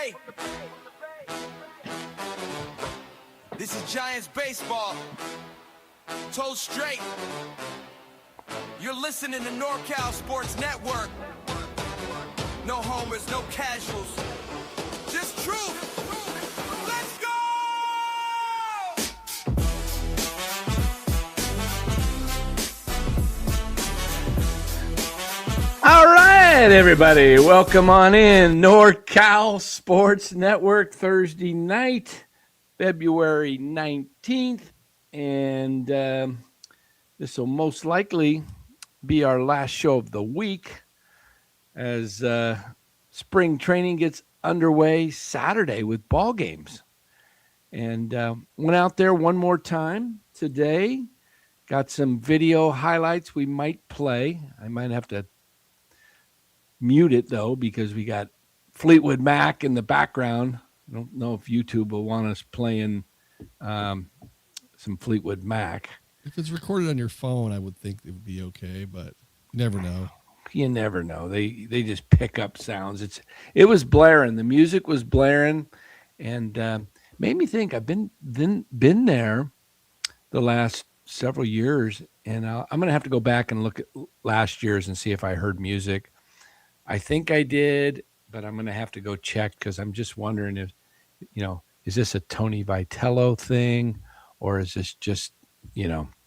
Rake. This is Giants baseball. Told straight. You're listening to NorCal Sports Network. No homers, no casuals. Just truth. Let's go! All right, everybody. Welcome on in. NorCal Sports Network, Thursday night, February 19th. And this will most likely be our last show of the week as spring training gets underway Saturday with ball games. And went out there one more time today. Got some video highlights we might play. I might have to mute it, though, because we got Fleetwood Mac in the background. I don't know if YouTube will want us playing some Fleetwood Mac. If it's recorded on your phone, I would think it would be okay, but you never know. You never know. They just pick up sounds. It was blaring. The music was blaring, and made me think. I've been there the last several years, and I'm going to have to go back and look at last year's and see if I heard music. I think I did, but I'm going to have to go check because I'm just wondering if, is this a Tony Vitello thing or is this just,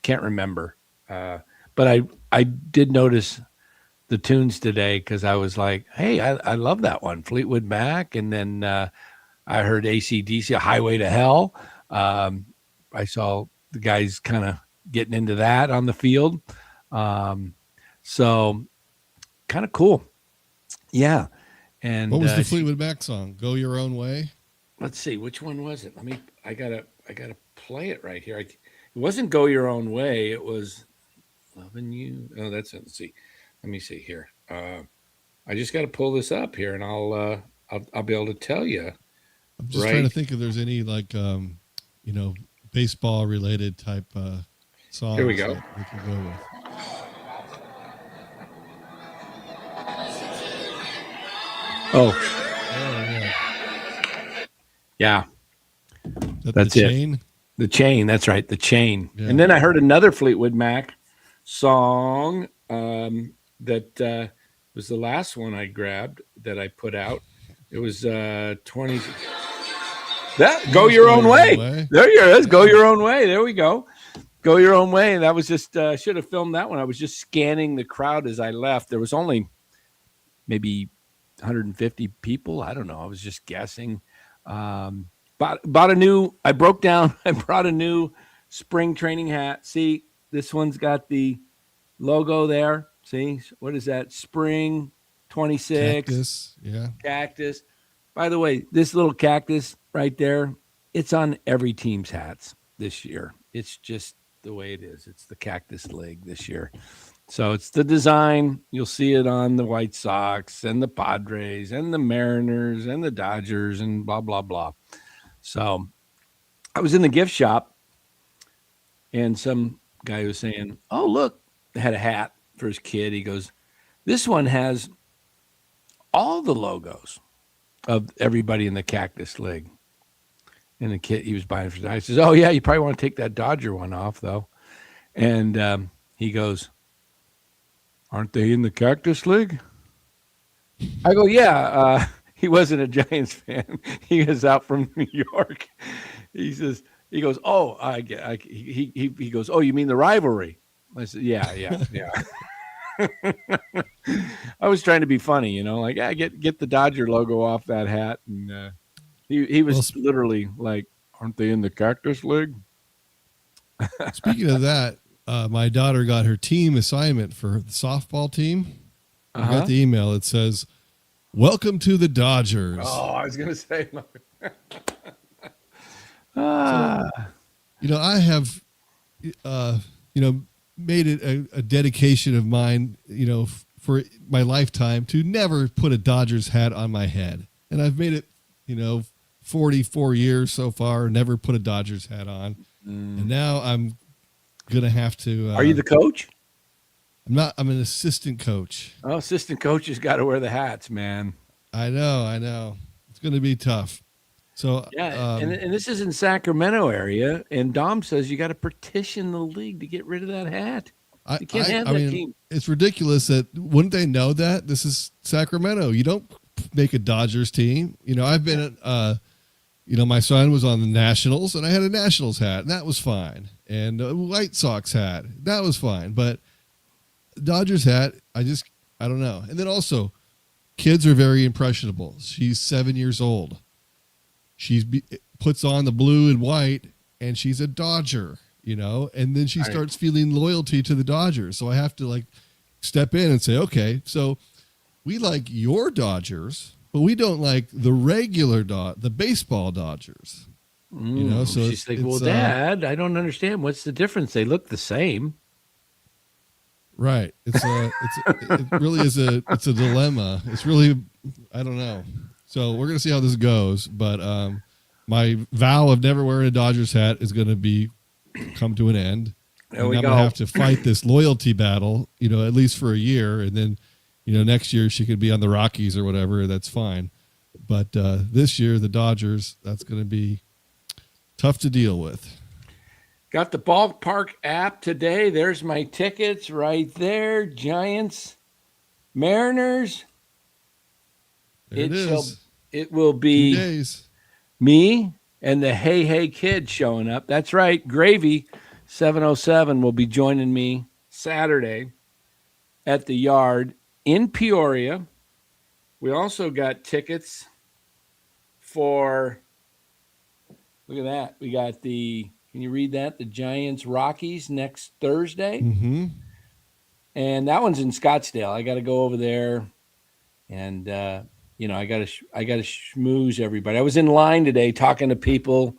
can't remember. But I did notice the tunes today because I was like, hey, I love that one, Fleetwood Mac. And then I heard AC/DC, Highway to Hell. I saw the guys kind of getting into that on the field. So kind of cool. Yeah. And what was the Fleetwood Mac song? Go Your Own Way? Let's see, which one was it? I gotta play it right here. It wasn't Go Your Own Way. It was Loving You. Oh, that's it. Let's see. Let me see here. I just got to pull this up here, and I'll be able to tell you. I'm just trying to think if there's any baseball related type songs. Here we go. That we can go with. Yeah. That's the it. Chain? The Chain. That's right. The Chain. Yeah. And then I heard another Fleetwood Mac song that was the last one I grabbed that I put out. It was 20. That Go Your Own Way. There you go. Go Your Own Way. There we go. Go Your Own Way. And that was just, should have filmed that one. I was just scanning the crowd as I left. There was only maybe 150 people. I don't know. I was just guessing. I brought a new spring training hat. See, this one's got the logo there. See, what is that? Spring 26. Cactus. Yeah. Cactus. By the way, this little cactus right there, it's on every team's hats this year. It's just the way it is. It's the Cactus League this year. So it's the design. You'll see it on the White Sox and the Padres and the Mariners and the Dodgers and blah, blah, blah. So I was in the gift shop and some guy was saying, oh, look, they had a hat for his kid. He goes, this one has all the logos of everybody in the Cactus League. And the kid, he was buying for that. He says, oh, yeah, you probably want to take that Dodger one off, though. And he goes, aren't they in the Cactus League? I go, yeah. He wasn't a Giants fan. He was out from New York. He goes, oh, I get. He goes, oh, you mean the rivalry? I said, yeah. I was trying to be funny, like, yeah, get the Dodger logo off that hat. And he was literally like, aren't they in the Cactus League? Speaking of that, my daughter got her team assignment for the softball team. I got the email. It says, welcome to the Dodgers. Oh, I was going to say. So, I have, made it a dedication of mine, for my lifetime to never put a Dodgers hat on my head. And I've made it, 44 years so far, never put a Dodgers hat on. And now I'm going to have to. Are you the coach? I'm an assistant coach. Oh, assistant coaches got to wear the hats, man. I know. It's going to be tough. So Yeah, and this is in Sacramento area, and Dom says you got to petition the league to get rid of that hat. You can't have that team. It's ridiculous that wouldn't they know that this is Sacramento? You don't make a Dodgers team. I've been my son was on the Nationals, and I had a Nationals hat, and that was fine. And a White Sox hat, that was fine. But Dodgers hat, I don't know. And then also, kids are very impressionable. She's 7 years old. Puts on the blue and white, and she's a Dodger, and then she starts feeling loyalty to the Dodgers. So I have to step in and say, okay, so we like your Dodgers, but we don't like the regular the baseball Dodgers. So she's like, well, Dad, I don't understand. What's the difference? They look the same. Right. It really is it's a dilemma. It's really, I don't know. So we're going to see how this goes, but my vow of never wearing a Dodgers hat is going to come to an end. There we I'm go. going to have to fight this loyalty battle, at least for a year. And then, next year she could be on the Rockies or whatever. That's fine. But this year, the Dodgers, that's going to be tough to deal with. Got the ballpark app today. There's my tickets right there. Giants, Mariners. There it is. It will be 2 days. Me and the Hey Kid showing up. That's right. Gravy 707 will be joining me Saturday at the Yard in Peoria. We also got tickets for, look at that. We got can you read that? The Giants Rockies next Thursday. Mm-hmm. And that one's in Scottsdale. I got to go over there and, I got to schmooze everybody. I was in line today talking to people.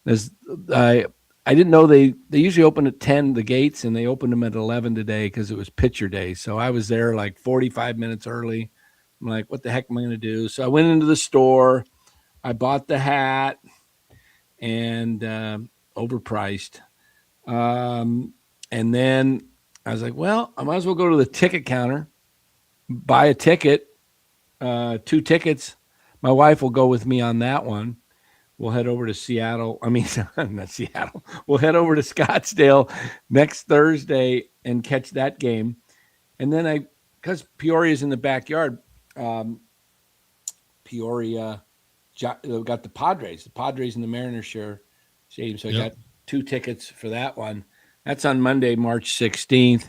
I didn't know they usually open at 10, the gates, and they opened them at 11 today because it was pitcher day. So I was there 45 minutes early. I'm like, what the heck am I going to do? So I went into the store. I bought the hat and overpriced. And then I was like, well, I might as well go to the ticket counter, buy a ticket. 2 tickets. My wife will go with me on that one. We'll head over to Seattle. I mean, not Seattle. We'll head over to Scottsdale next Thursday and catch that game. And then because Peoria's in the backyard, Peoria got the Padres. The Padres and the Mariners share stadium. So I got 2 tickets for that one. That's on Monday, March 16th.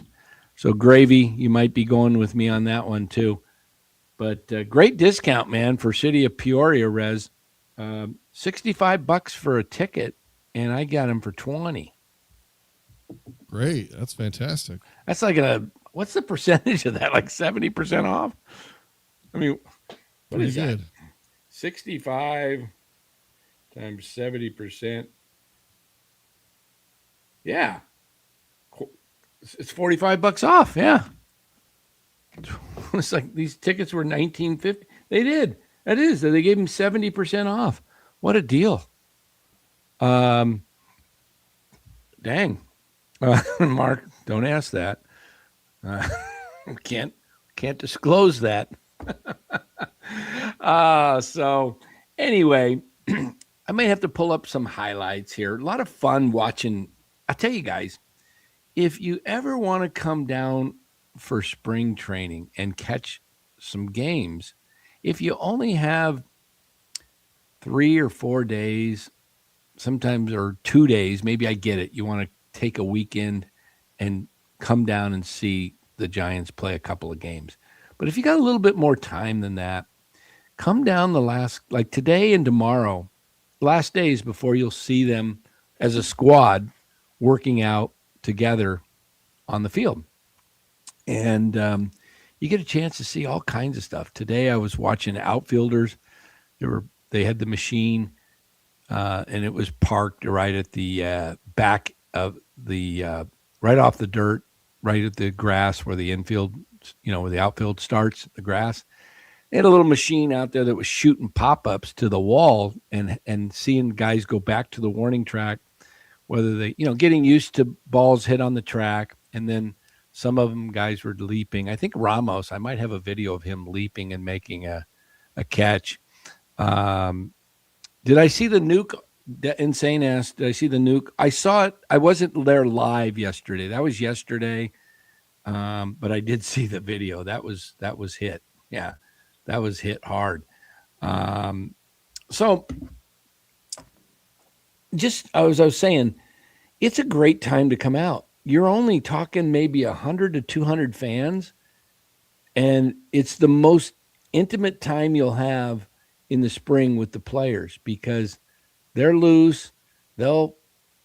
So Gravy, you might be going with me on that one too. But great discount, man, for City of Peoria, Rez. $65 for a ticket, and I got them for $20. Great. That's fantastic. That's what's the percentage of that? 70% off? I mean, what is that? 65 times 70%. Yeah. It's $45 off. Yeah. It's these tickets were $19.50. They did. That is. They gave him 70% off. What a deal. Dang. Mark, don't ask that. Can't disclose that. So anyway, I may have to pull up some highlights here. A lot of fun watching. I'll tell you guys, if you ever want to come down for spring training and catch some games, if you only have 3 or 4 days, sometimes, or 2 days, maybe I get it. You want to take a weekend and come down and see the Giants play a couple of games. But if you got a little bit more time than that, come down today and tomorrow, last days before you'll see them as a squad working out together on the field. And you get a chance to see all kinds of stuff. Today I was watching outfielders. They had the machine, and it was parked right at the back of the right off the dirt, right at the grass where the infield, where the outfield starts, the grass. They had a little machine out there that was shooting pop-ups to the wall and seeing guys go back to the warning track, whether they, getting used to balls hit on the track. And then some of them guys were leaping. I think Ramos, I might have a video of him leaping and making a catch. Did I see the nuke? Insane asked, did I see the nuke? I saw it. I wasn't there live yesterday. That was yesterday. But I did see the video. That was hit. Yeah, that was hit hard. So just as I was saying, it's a great time to come out. You're only talking maybe 100 to 200 fans, and it's the most intimate time you'll have in the spring with the players because they're loose. They'll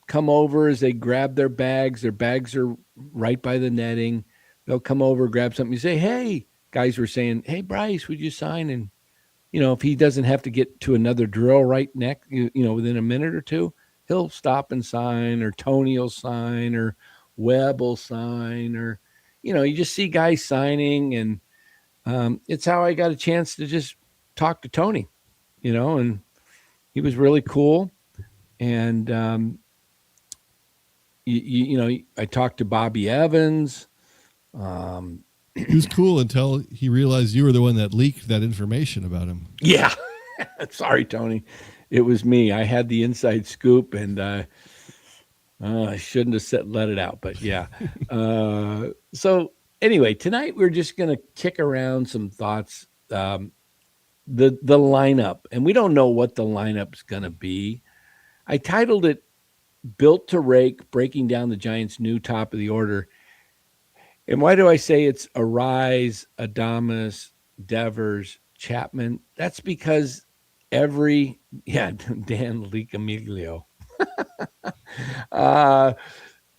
come over as they grab their bags. Their bags are right by the netting. They'll come over, grab something. You say, hey, guys were saying, hey, Bryce, would you sign? And, if he doesn't have to get to another drill right next, within a minute or two, he'll stop and sign, or Tony will sign, or Webb will sign, or, you just see guys signing. And it's how I got a chance to just talk to Tony, and he was really cool. And, I talked to Bobby Evans. He was cool until he realized you were the one that leaked that information about him. Yeah. Sorry, Tony. It was me. I had the inside scoop, and I shouldn't have let it out, but yeah. So anyway, tonight we're just going to kick around some thoughts. The lineup, and we don't know what the lineup's going to be. I titled it Built to Rake, Breaking Down the Giants' New Top of the Order. And why do I say it's Arraez, Adames, Devers, Chapman? That's because Dan Licamiglio.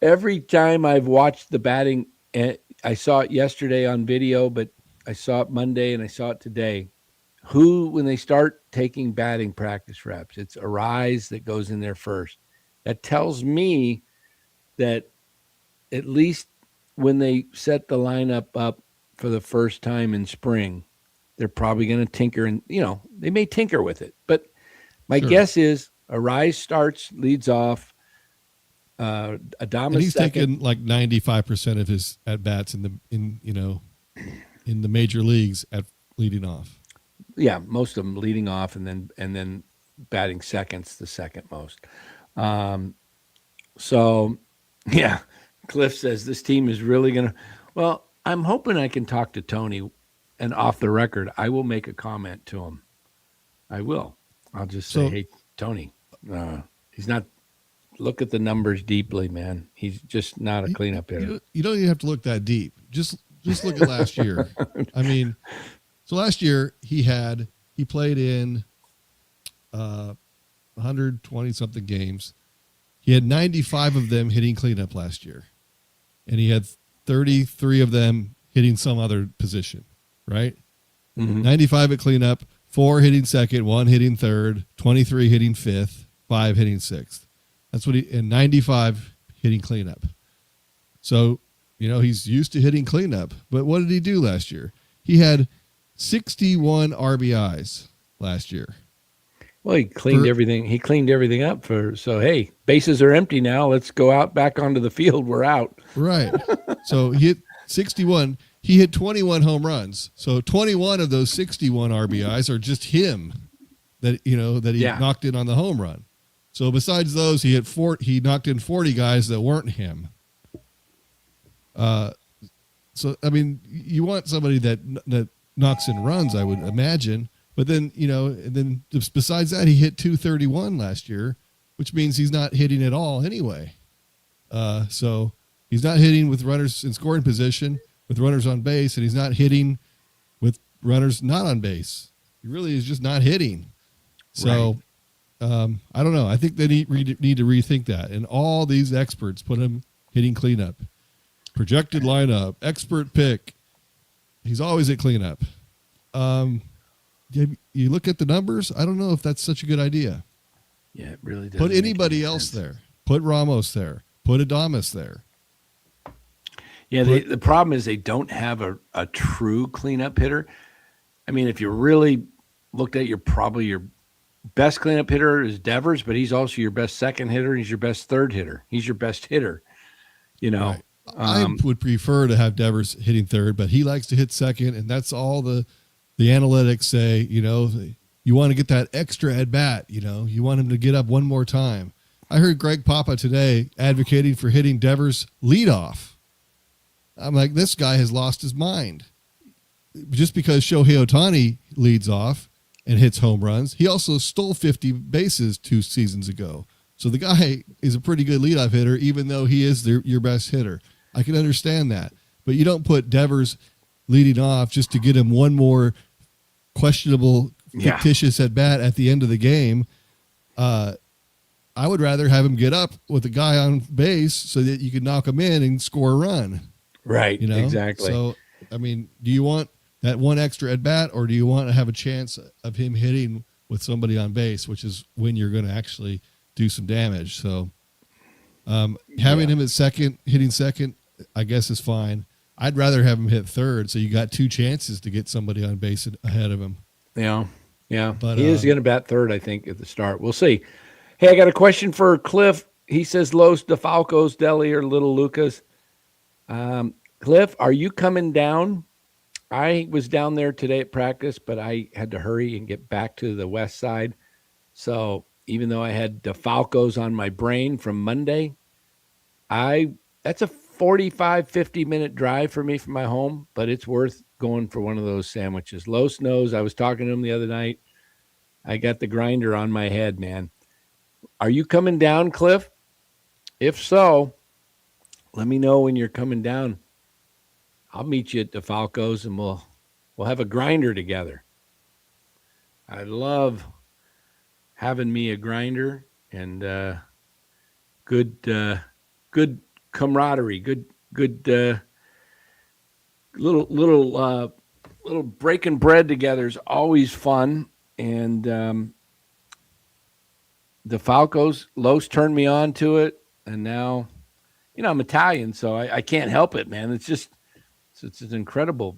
Every time I've watched the batting, and I saw it yesterday on video, but I saw it Monday and I saw it today. When they start taking batting practice reps, it's Arraez that goes in there first. That tells me that at least when they set the lineup up for the first time in spring, they're probably going to tinker, and they may tinker with it. But my guess is Arraez starts, leads off. Adames he's second. taken like 95% of his at bats in the major leagues at leading off. Yeah, most of them leading off, and then batting second's the second most. So yeah. Cliff says this team is really going to – well, I'm hoping I can talk to Tony, and off the record, I will make a comment to him. I will. I'll just say, hey, Tony, he's not – look at the numbers deeply, man. He's just not a cleanup hitter. You don't even have to look that deep. Just look at last year. I mean, so last year he played in 120-something games. He had 95 of them hitting cleanup last year. And he had 33 of them hitting some other position, right? Mm-hmm. 95 at cleanup, 4 hitting second, 1 hitting third, 23 hitting fifth, 5 hitting sixth. That's what and 95 hitting cleanup. So, he's used to hitting cleanup. But what did he do last year? He had 61 RBIs last year. Well, he cleaned everything. He cleaned everything up so hey, bases are empty now. Let's go out back onto the field. We're out. Right. So he hit 61. He hit 21 home runs. So 21 of those 61 RBIs are just him that he knocked in on the home run. So besides those, he knocked in 40 guys that weren't him. So I mean, you want somebody that knocks in runs, I would imagine. But then, and then besides that, he hit 231 last year, which means he's not hitting at all anyway. So he's not hitting with runners in scoring position, with runners on base, and he's not hitting with runners not on base. He really is just not hitting. So right. I don't know. I think they need to rethink that. And all these experts put him hitting cleanup. Projected lineup, expert pick. He's always at cleanup. You look at the numbers, I don't know if that's such a good idea. Yeah, it really does. Put anybody else there. Put Ramos there. Put Adames there. Yeah, the problem is they don't have a true cleanup hitter. I mean, if you really looked at your best cleanup hitter is Devers, but he's also your best second hitter. He's your best third hitter. He's your best hitter. Right. I would prefer to have Devers hitting third, but he likes to hit second, and that's all the analytics say. you want to get that extra at bat. You want him to get up one more time. I heard Greg Papa today advocating for hitting Devers leadoff. I'm like, this guy has lost his mind. Just because Shohei Ohtani leads off and hits home runs, he also stole 50 bases 2 seasons ago. So the guy is a pretty good leadoff hitter, even though he is your best hitter. I can understand that. But you don't put Devers leading off just to get him one more questionable, fictitious at bat at the end of the game. I would rather have him get up with a guy on base so that you can knock him in and score a run. Right. Exactly. So, I mean, do you want that one extra at bat, or do you want to have a chance of him hitting with somebody on base, which is when you're going to actually do some damage? So, having him at second, hitting second, I guess is fine. I'd rather have him hit third, so you got 2 chances to get somebody on base ahead of him. Yeah. But he is going to bat third, I think, at the start. We'll see. Hey, I got a question for Cliff. He says Los DeFalco's Deli or Little Lucas. Cliff, are you coming down? I was down there today at practice, but I had to hurry and get back to the west side. So even though I had DeFalco's on my brain from Monday, that's a 45, 50-minute drive for me from my home, but it's worth going for one of those sandwiches. Los knows. I was talking to him the other night. I got the grinder on my head, man. Are you coming down, Cliff? If so, let me know when you're coming down. I'll meet you at DeFalco's and we'll have a grinder together. I love having me a grinder and good camaraderie, good little breaking bread together is always fun. And DeFalco's, Los turned me on to it, and now, I'm Italian, so I can't help it, man. It's just it's an incredible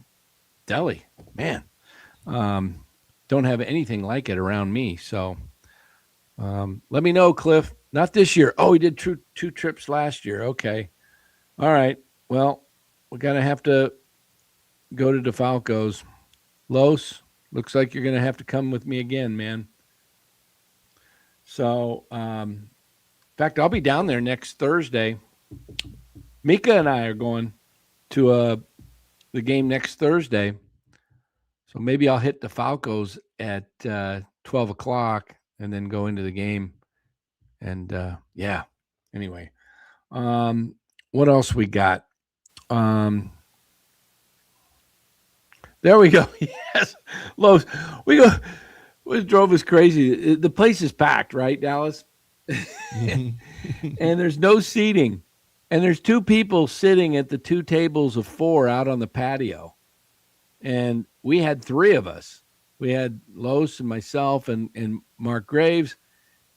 deli, man. Don't have anything like it around me, so let me know, Cliff. Not this year. Oh, he did two trips last year. Okay, all right. Well, we're gonna have to go to DeFalco's. Los, looks like you're gonna have to come with me again, man. So, in fact, I'll be down there next Thursday. Mika and I are going to the game next Thursday. So maybe I'll hit DeFalco's at 12 o'clock and then go into the game. And, anyway. What else we got? There we go. Yes. Lowe's. What drove us crazy, the place is packed, right, Dallas? And there's no seating. And there's 2 people sitting at the 2 tables of 4 out on the patio. And we had 3 of us. We had Los and myself and Mark Graves.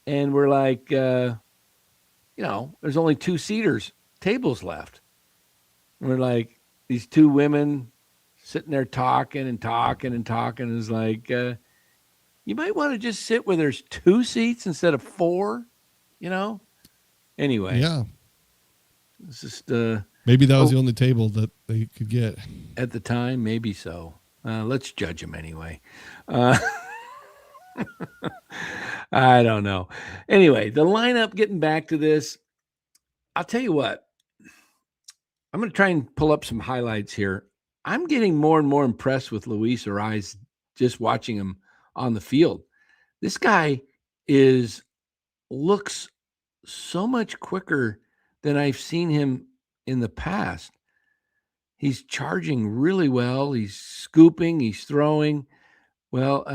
And we're like, there's only 2 tables left. And we're like, these 2 women sitting there talking. It's like, you might want to just sit where there's 2 seats instead of 4, Anyway. Yeah. It's just maybe that was the only table that they could get. At the time, maybe so. Let's judge them anyway. I don't know. Anyway, the lineup, getting back to this, I'll tell you what. I'm going to try and pull up some highlights here. I'm getting more and more impressed with Luis Arraez just watching him on the field. This guy looks so much quicker than I've seen him in the past. He's charging really well. He's scooping. He's throwing. Well,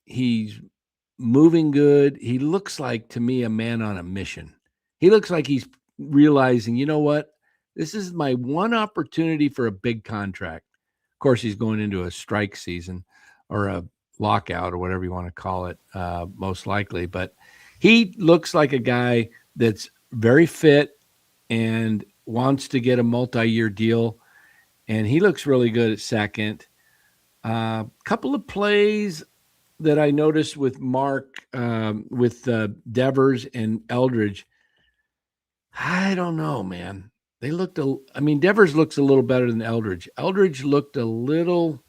he's moving good. He looks like, to me, a man on a mission. He looks like he's realizing, you know what? This is my one opportunity for a big contract. Of course, he's going into a strike season or a lockout or whatever you want to call it, most likely. But he looks like a guy that's very fit and wants to get a multi-year deal. And he looks really good at second. Couple of plays that I noticed with Mark, with Devers and Eldridge. I don't know, man. Devers looks a little better than Eldridge. Eldridge looked a little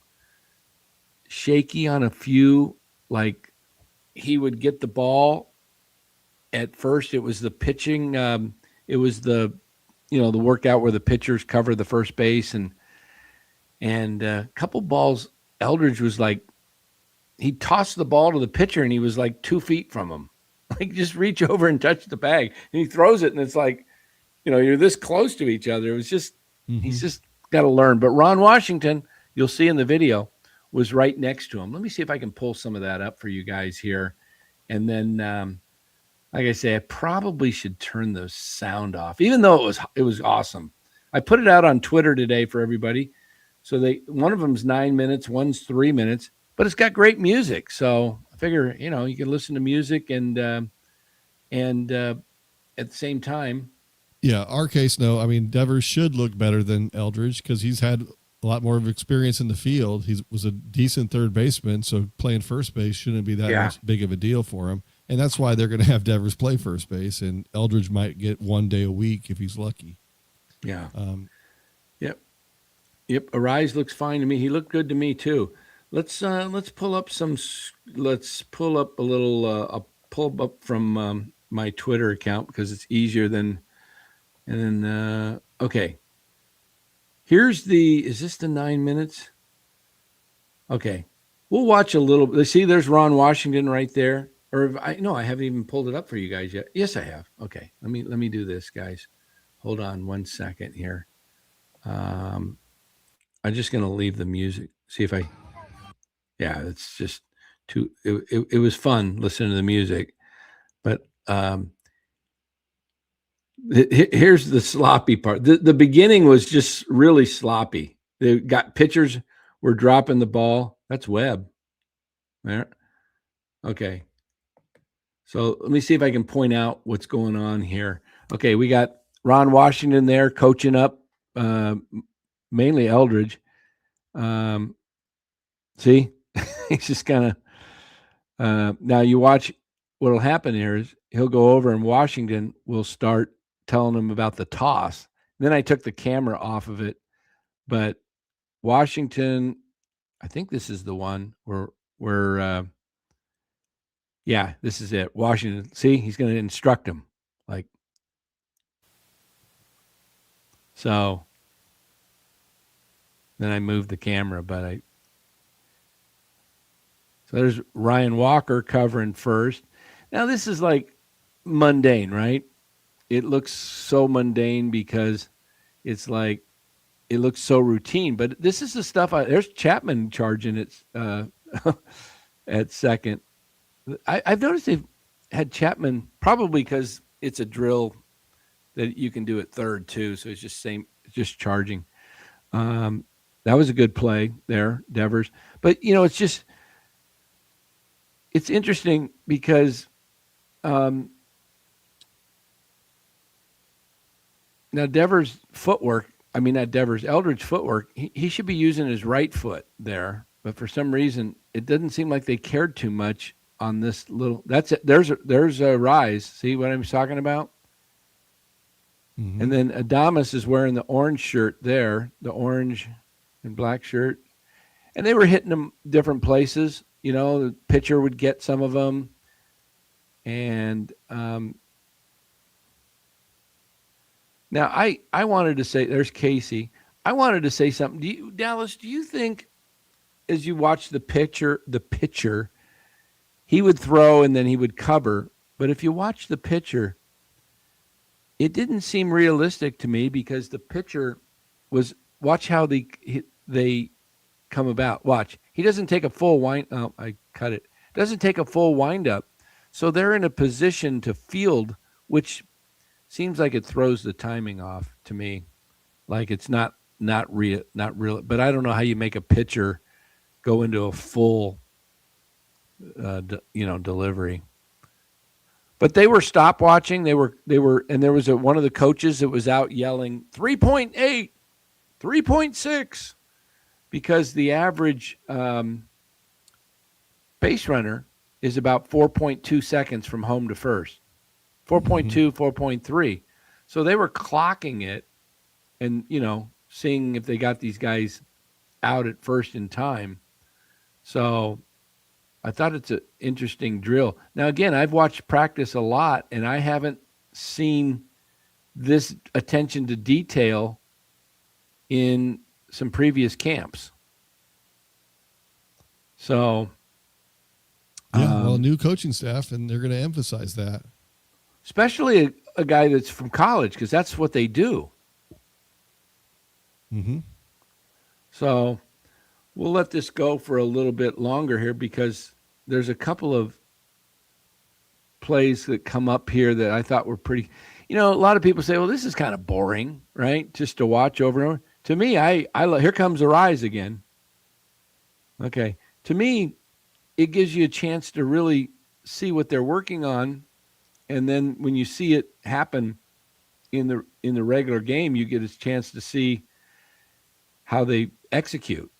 shaky on a few like he would get the ball at first. It was the pitching. It was the workout where the pitchers cover the first base and a couple balls. Eldridge was like, he tossed the ball to the pitcher and he was like 2 feet from him. Like just reach over and touch the bag. And he throws it and it's like, you're this close to each other. It was just, he's just got to learn. But Ron Washington, you'll see in the video, was right next to him. Let me see if I can pull some of that up for you guys here. And then, like I say, I probably should turn the sound off, even though it was awesome. I put it out on Twitter today for everybody. So one of them's 9 minutes, one's 3 minutes, but it's got great music. So I figure, you can listen to music and at the same time. Yeah, our case, no. I mean, Devers should look better than Eldridge because he's had a lot more of experience in the field. He was a decent third baseman, so playing first base shouldn't be that big of a deal for him. And that's why they're going to have Devers play first base, and Eldridge might get 1 day a week if he's lucky. Yeah. Yep. Arraez looks fine to me. He looked good to me too. Let's pull up a little. I'll pull up from my Twitter account because it's easier than. And then okay. Is this the 9 minutes? Okay. We'll watch a little. See, there's Ron Washington right there. Or I haven't even pulled it up for you guys yet. Yes, I have. Okay. Let me do this, guys. Hold on 1 second here. I'm just going to leave the music. See if it's just too, it was fun listening to the music, but here's the sloppy part. The beginning was just really sloppy. They got pitchers were dropping the ball. That's Webb. There. Okay. So let me see if I can point out what's going on here. Okay. We got Ron Washington there coaching up, mainly Eldridge. See, he's just kind of, now you watch what'll happen here is he'll go over and Washington will start telling him about the toss. Then I took the camera off of it, but Washington, I think this is the one where this is it. Washington, see, he's going to instruct him like, so then I moved the camera, so there's Ryan Walker covering first. Now this is like mundane, right? It looks so mundane because it's like, it looks so routine, but this is the stuff. There's Chapman charging it at second. I've noticed they've had Chapman probably because it's a drill that you can do at third too. So it's just charging. That was a good play there, Devers. But it's interesting because now Devers' footwork. I mean, not Devers, Eldridge footwork. He should be using his right foot there, but for some reason, it doesn't seem like they cared too much on this little. That's it. There's a rise. See what I'm talking about? Mm-hmm. And then Adames is wearing the orange shirt there, the orange and black shirt, and they were hitting them different places. The pitcher would get some of them, and now, I wanted to say, there's Casey. I wanted to say something. Dallas, do you think as you watch the pitcher, he would throw and then he would cover. But if you watch the pitcher, it didn't seem realistic to me because the pitcher watch how they come about. Watch. He doesn't take a full wind. Oh, I cut it. Doesn't take a full wind up. So they're in a position to field, which seems like it throws the timing off to me, like it's not real. But I don't know how you make a pitcher go into a full, delivery. But they were stopwatching. They were, and there was one of the coaches that was out yelling 3.8, 3.6, because the average base runner is about 4.2 seconds from home to first. 4.2, 4.3. So they were clocking it and, seeing if they got these guys out at first in time. So I thought it's an interesting drill. Now, again, I've watched practice a lot, and I haven't seen this attention to detail in some previous camps. So, well, new coaching staff, and they're going to emphasize that. Especially a guy that's from college, because that's what they do. Mm-hmm. So we'll let this go for a little bit longer here because there's a couple of plays that come up here that I thought were pretty. A lot of people say, well, this is kind of boring, right? Just to watch over and over. To me, I here comes Arraez again. Okay. To me, it gives you a chance to really see what they're working on. And then when you see it happen in the regular game, you get a chance to see how they execute.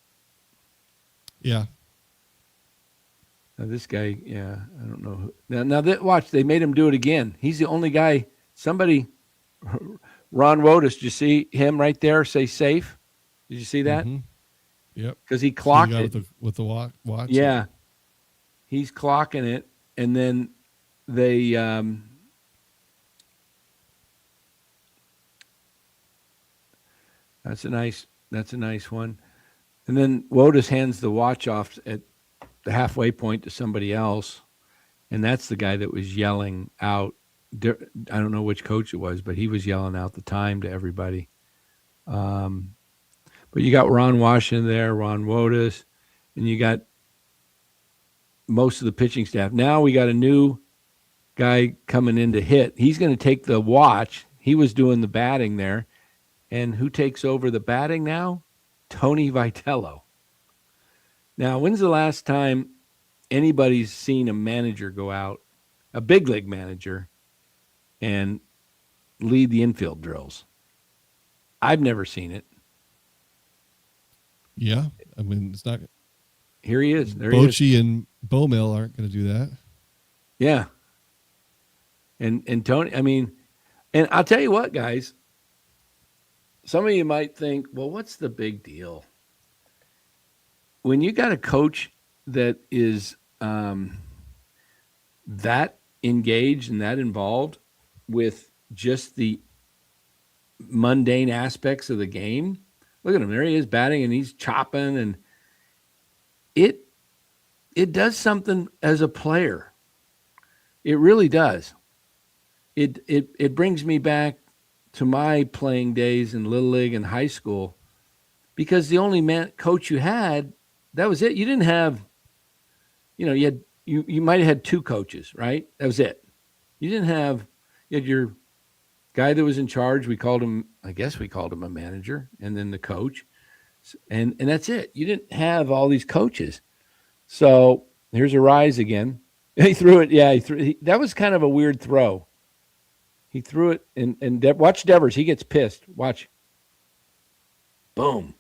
Yeah. Now this guy, I don't know. Now watch, they made him do it again. He's the only guy. Somebody, Ron Wotus, did you see him right there say safe? Did you see that? Mm-hmm. Yep. Because he clocked it. With the watch. Yeah. He's clocking it. And then they that's a nice one. And then Wotus hands the watch off at the halfway point to somebody else. And that's the guy that was yelling out. I don't know which coach it was, but he was yelling out the time to everybody. But you got Ron Washington there, Ron Wotus, and you got most of the pitching staff. Now we got a new guy coming in to hit. He's going to take the watch. He was doing the batting there. And who takes over the batting now? Tony Vitello. Now, when's the last time anybody's seen a manager go out, a big league manager, and lead the infield drills? I've never seen it. Yeah. I mean, it's not. Here he is. There he is. Bochy and Bowmill aren't going to do that. Yeah. And Tony, I mean, and I'll tell you what, guys. Some of you might think, well, what's the big deal? When you got a coach that is that engaged and that involved with just the mundane aspects of the game, look at him. There he is batting and he's chopping, and it does something as a player. It really does. It brings me back to my playing days in Little League and high school, because the only coach you had, that was it. You didn't have, you might have had two coaches, right? That was it. You had your guy that was in charge. I guess we called him a manager, and then the coach. And that's it. You didn't have all these coaches. So here's Arraez again. He threw it. Yeah, that was kind of a weird throw. He threw it, and watch Devers. He gets pissed. Watch. Boom.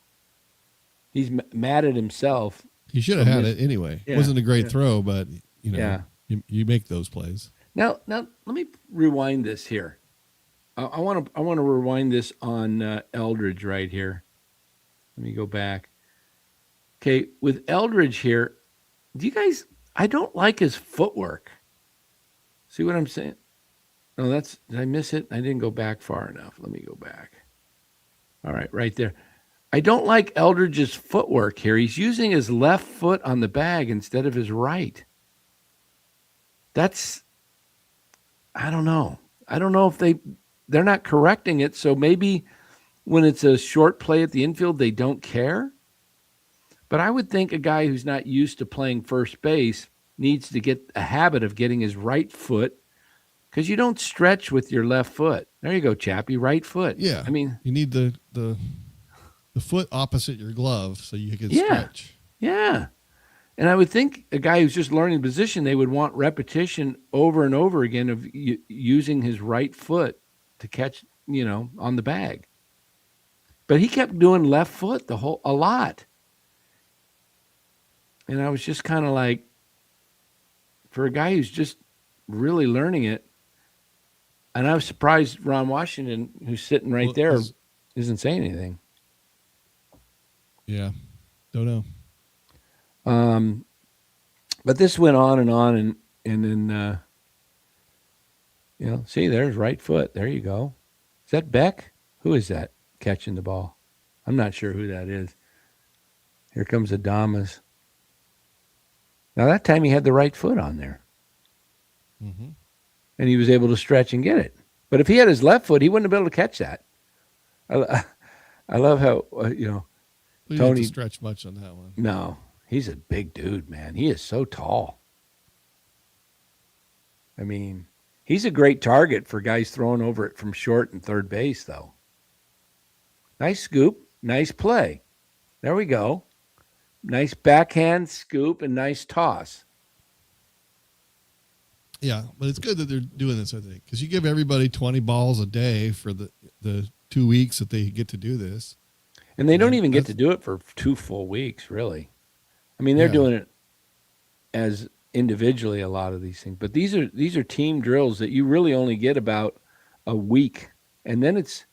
He's mad at himself. He should have had it anyway. Yeah, it wasn't a great throw, but you make those plays. Now let me rewind this here. I want to rewind this on Eldridge right here. Let me go back. Okay, with Eldridge here, I don't like his footwork. See what I'm saying? No, did I miss it? I didn't go back far enough. Let me go back. All right there. I don't like Eldridge's footwork here. He's using his left foot on the bag instead of his right. I don't know. I don't know if they're not correcting it. So maybe when it's a short play at the infield, they don't care. But I would think a guy who's not used to playing first base needs to get a habit of getting his right foot, because you don't stretch with your left foot. There you go, Chappie, right foot. Yeah. I mean, you need the foot opposite your glove so you can stretch. Yeah. And I would think a guy who's just learning the position, they would want repetition over and over again of using his right foot to catch, on the bag. But he kept doing left foot a lot. And I was just kind of like, for a guy who's just really learning it, and I was surprised Ron Washington, who's sitting right there, isn't saying anything. Yeah. Don't know. But this went on, and then see, there's right foot. There you go. Is that Beck? Who is that catching the ball? I'm not sure who that is. Here comes Adamas. Now that time he had the right foot on there, and he was able to stretch and get it. But if he had his left foot, he wouldn't have been able to catch that. I love how We Tony didn't stretch much on that one. No, he's a big dude, man. He is so tall. I mean, he's a great target for guys throwing over it from short and third base, though. Nice scoop, nice play. There we go. Nice backhand scoop and nice toss. Yeah, but it's good that they're doing this, I think, because you give everybody 20 balls a day for the 2 weeks that they get to do this. And they don't even get to do it for 2 full weeks, really. I mean, they're doing it as individually, a lot of these things. But these are team drills that you really only get about a week. And then it's,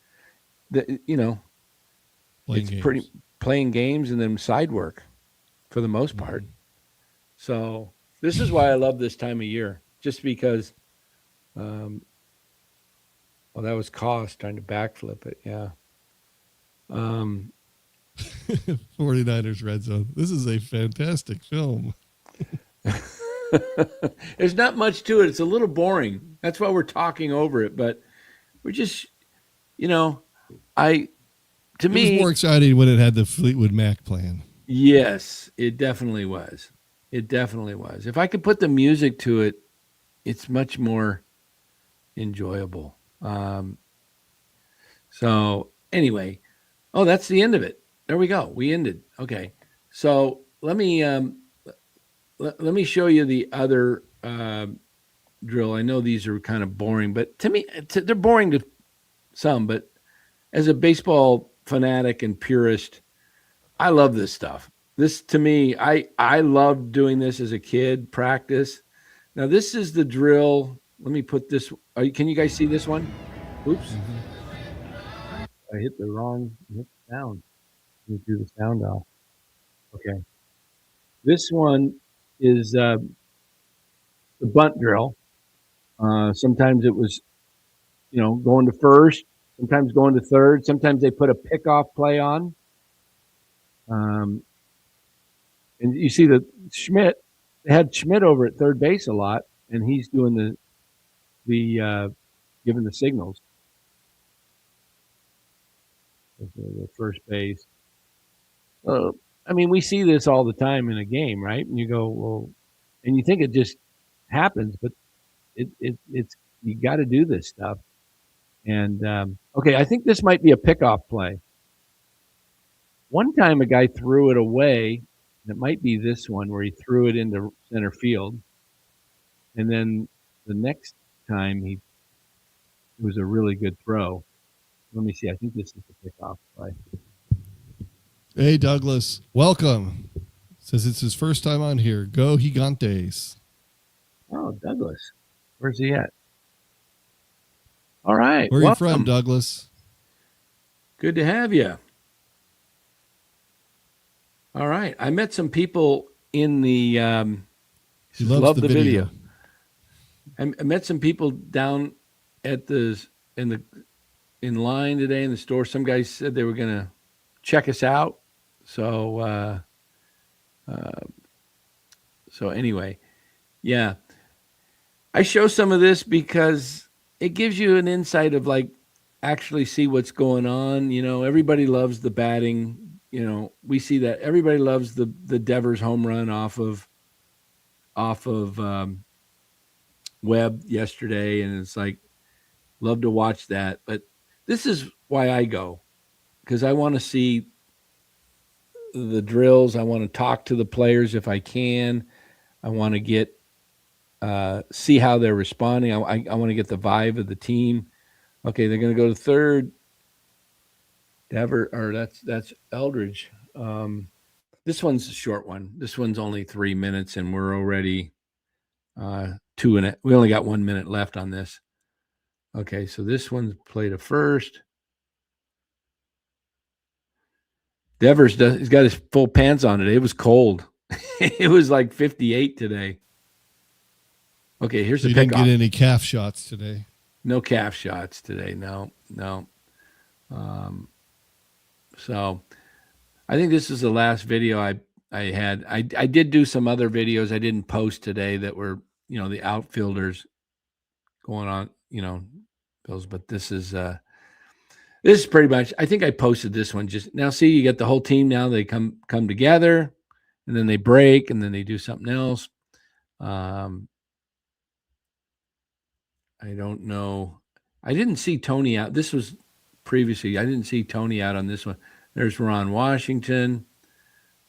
playing games and then side work for the most part. So this is why I love this time of year, just because, that was Cost trying to backflip it. Yeah. 49ers Red Zone. This is a fantastic film. There's not much to it. It's a little boring. That's why we're talking over it. But we're just, it was more exciting when it had the Fleetwood Mac playing. Yes, it definitely was. It definitely was. If I could put the music to it, it's much more enjoyable. So anyway, that's the end of it. There we go. We ended. Okay. So let me show you the other drill. I know these are kind of boring, but to me, they're boring to some. But as a baseball fanatic and purist, I love this stuff. This, to me, I loved doing this as a kid, practice. Now, this is the drill. Let me put this. Can you guys see this one? Oops. I hit the wrong sound. Let me do the sound off. Okay. This one is the bunt drill. Sometimes it was, going to first, sometimes going to third. Sometimes they put a pickoff play on. And you see that Schmidt, they had Schmidt over at third base a lot, and he's doing the giving the signals. The first base. I mean, we see this all the time in a game, right? And you go, well, and you think it just happens, but it's you got to do this stuff. And okay, I think this might be a pickoff play. One time, a guy threw it away. It might be this one where he threw it into center field, and then the next time it was a really good throw. Let me see. I think this is the pickoff play. Hey, Douglas, welcome. Says it's his first time on here. Go Gigantes. Oh, Douglas, where's he at? All right. Where are you from, Douglas? Good to have you. All right. I met some people in the love the video. I met some people down at in line today in the store. Some guys said they were going to check us out. So anyway, yeah. I show some of this because it gives you an insight of actually see what's going on. Everybody loves the batting. We see that everybody loves the Devers home run off of Webb yesterday, and it's love to watch that. But this is why I go, because I want to see the drills. I want to talk to the players if I can. I want to get see how they're responding. I want to get the vibe of the team. Okay, they're going to go to third. That's Eldridge. This one's a short one. This one's only 3 minutes, and we're already 2 in it. We only got 1 minute left on this. Okay, so this one's played a first. Devers he's got his full pants on it. It was cold. It was like 58 today. Okay, here's So the you didn't pickoff. get any calf shots today. No calf shots today. No. So I think this is the last video I had. I did do some other videos I didn't post today that were, the outfielders going on, Bills, but this is pretty much, I think I posted this one just now. See, you get the whole team now. They come together and then they break and then they do something else. I don't know. I didn't see Tony out. This was previously. I didn't see Tony out on this one. There's Ron Washington.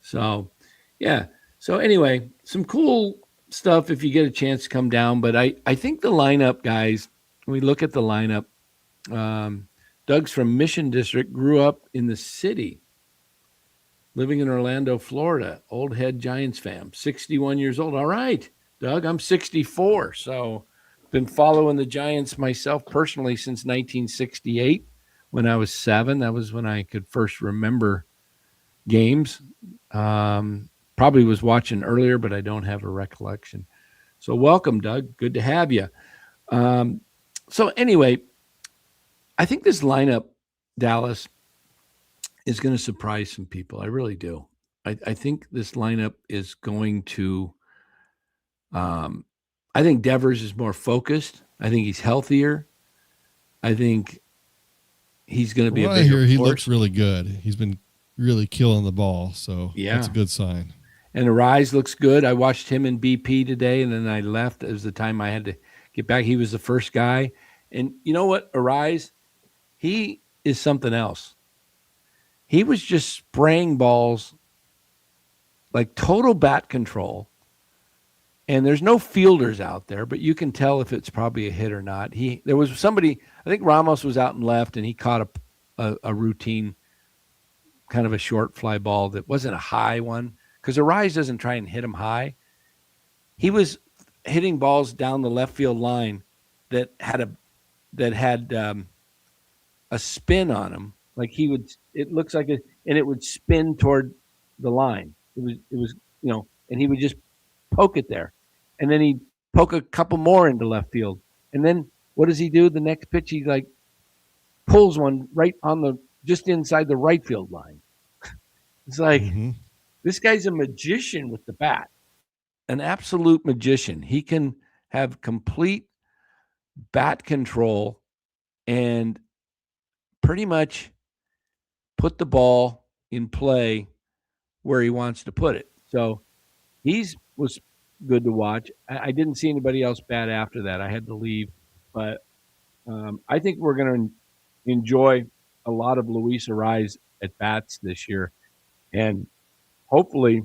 So, yeah. So anyway, some cool stuff if you get a chance to come down. But I think the lineup, guys, when we look at the lineup, Doug's from Mission District, grew up in the city, living in Orlando, Florida, old head Giants fan, 61 years old. All right, Doug, I'm 64. So been following the Giants myself personally since 1968 when I was 7. That was when I could first remember games. Probably was watching earlier, but I don't have a recollection. So welcome, Doug. Good to have you. So anyway, I think this lineup, Dallas, is going to surprise some people. I really do. I think this lineup is going to I think Devers is more focused. I think he's healthier. I think he's going to be a bigger force. He looks really good. He's been really killing the ball, so that's a good sign. And Arraez looks good. I watched him in BP today, and then I left. It was the time I had to get back. He was the first guy. And you know what, Arraez, he is something else. He was just spraying balls like total bat control. And there's no fielders out there, but you can tell if it's probably a hit or not. There was somebody, I think Ramos was out and left, and he caught a routine, kind of a short fly ball that wasn't a high one, because Arraez doesn't try and hit him high. He was hitting balls down the left field line that had a spin on him, like it looks like and it would spin toward the line. It was and he would just poke it there. And then he'd poke a couple more into left field. And then what does he do? The next pitch, he like pulls one right on just inside the right field line. It's like, This guy's a magician with the bat, an absolute magician. He can have complete bat control and pretty much put the ball in play where he wants to put it. So was good to watch. I didn't see anybody else bat after that. I had to leave, but I think we're going to enjoy a lot of Luis Arraez at bats this year, and hopefully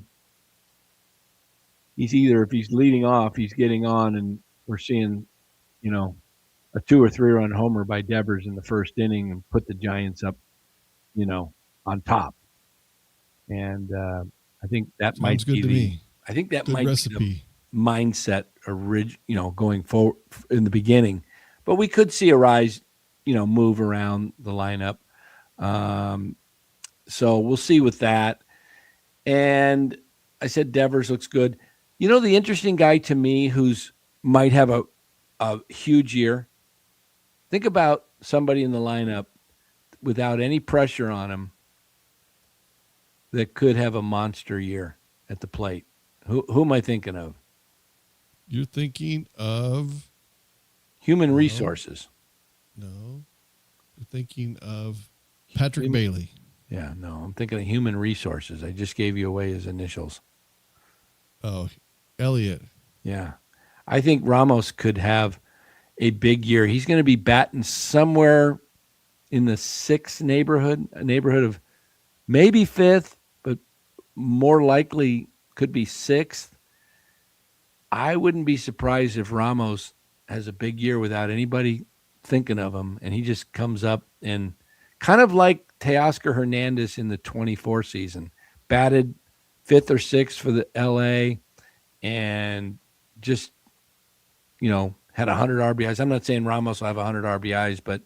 if he's leading off, he's getting on, and we're seeing, a 2 or 3 run homer by Devers in the first inning and put the Giants up, on top. And I think that might be the. I think that might be the mindset, going forward in the beginning. But we could see Arraez, move around the lineup. So we'll see with that. And I said Devers looks good. The interesting guy to me who's might have a huge year. Think about somebody in the lineup without any pressure on him that could have a monster year at the plate. Who am I thinking of? You're thinking of human resources. No. You're thinking of Patrick Bailey. Yeah, no, I'm thinking of human resources. I just gave you away his initials. Oh, Elliott. Yeah. I think Ramos could have a big year. He's going to be batting somewhere in the 6th neighborhood, a neighborhood of maybe 5th, but more likely could be 6th. I wouldn't be surprised if Ramos has a big year without anybody thinking of him, and he just comes up and kind of like Teoscar Hernandez in the 24 season, batted 5th or 6th for the LA and just, had 100 RBIs. I'm not saying Ramos will have 100 RBIs, but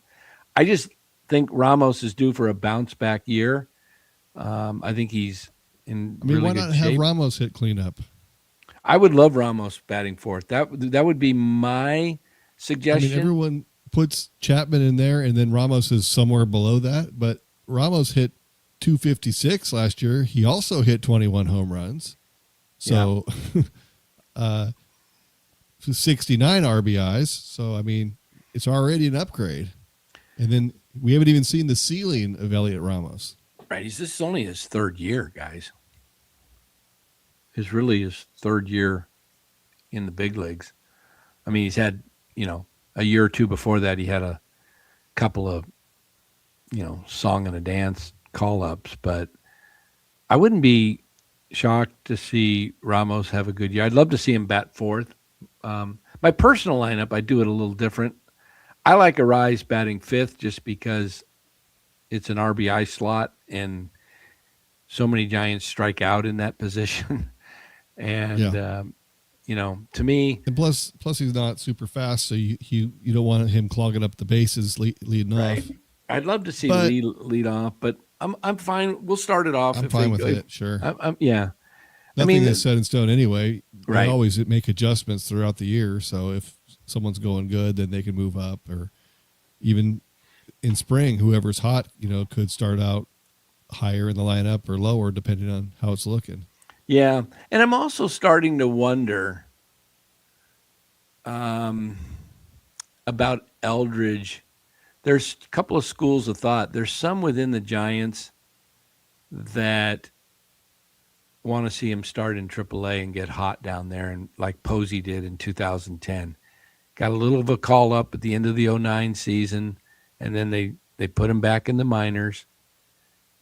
I just think Ramos is due for a bounce back year. I think he's in I mean, really why good not have shape. Ramos hit cleanup? I would love Ramos batting fourth. That would be my I mean, suggestion. everyone puts Chapman in there, and then Ramos is somewhere below that. But Ramos hit 256 last year. He also hit 21 home runs. So, 69 RBIs. So, I mean, it's already an upgrade. And then we haven't even seen the ceiling of Elliot Ramos. Right. This is only his third year, guys. It's really his third year in the big leagues. I mean, he's had, a year or two before that, he had a couple of, song and a dance call-ups, but I wouldn't be shocked to see Ramos have a good year. I'd love to see him bat fourth. My personal lineup, I do it a little different. I like Arraez batting fifth just because it's an RBI slot and so many Giants strike out in that position. And, to me. And plus he's not super fast, so you don't want him clogging up the bases leading Right. off. I'd love to see lead off, but I'm fine. We'll start it off. I'm fine with it, sure. Yeah. Nothing is set in stone anyway. Right. They always make adjustments throughout the year, so if someone's going good, then they can move up, or even in spring, whoever's hot, could start out higher in the lineup or lower depending on how it's looking. Yeah, and I'm also starting to wonder about Eldridge. There's a couple of schools of thought. There's some within the Giants that want to see him start in AAA and get hot down there, and like Posey did in 2010. Got a little of a call up at the end of the 2009 season, and then they put him back in the minors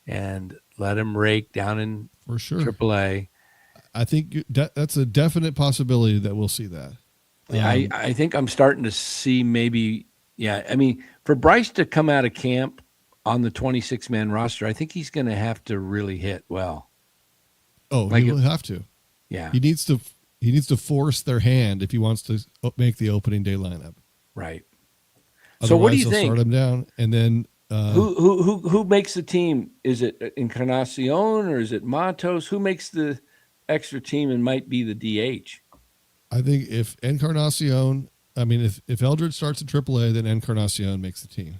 and let him rake down in for sure AAA. I think that's a definite possibility that we'll see that. Yeah, I think I'm starting to see maybe. Yeah, I mean, for Bryce to come out of camp on the 26-man roster, I think he's going to have to really hit well. Oh, he will have to. Yeah, he needs to force their hand if he wants to make the opening day lineup. Right. Otherwise, so what do you they'll think? Start him down, and then who makes the team? Is it Encarnacion or is it Matos? Who makes the extra team and might be the DH? I think if Eldridge starts at AAA, then Encarnacion makes the team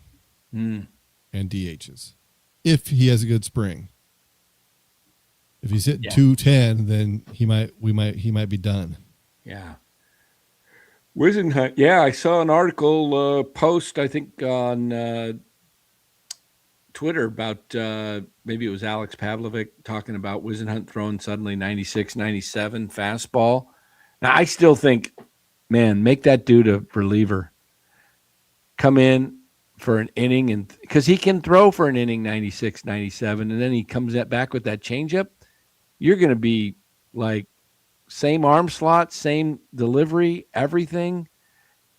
and DHs. If he has a good spring, if he's hitting 210, then he might be done. Yeah. Wisenhunt. Yeah, I saw an article post, I think on Twitter about maybe it was Alex Pavlovic talking about Wisenhunt throwing suddenly 96, 97 fastball. Now, I still think, man, make that dude a reliever. Come in for an inning, and because he can throw for an inning 96, 97, and then he comes back with that changeup. You're going to be like same arm slot, same delivery, everything,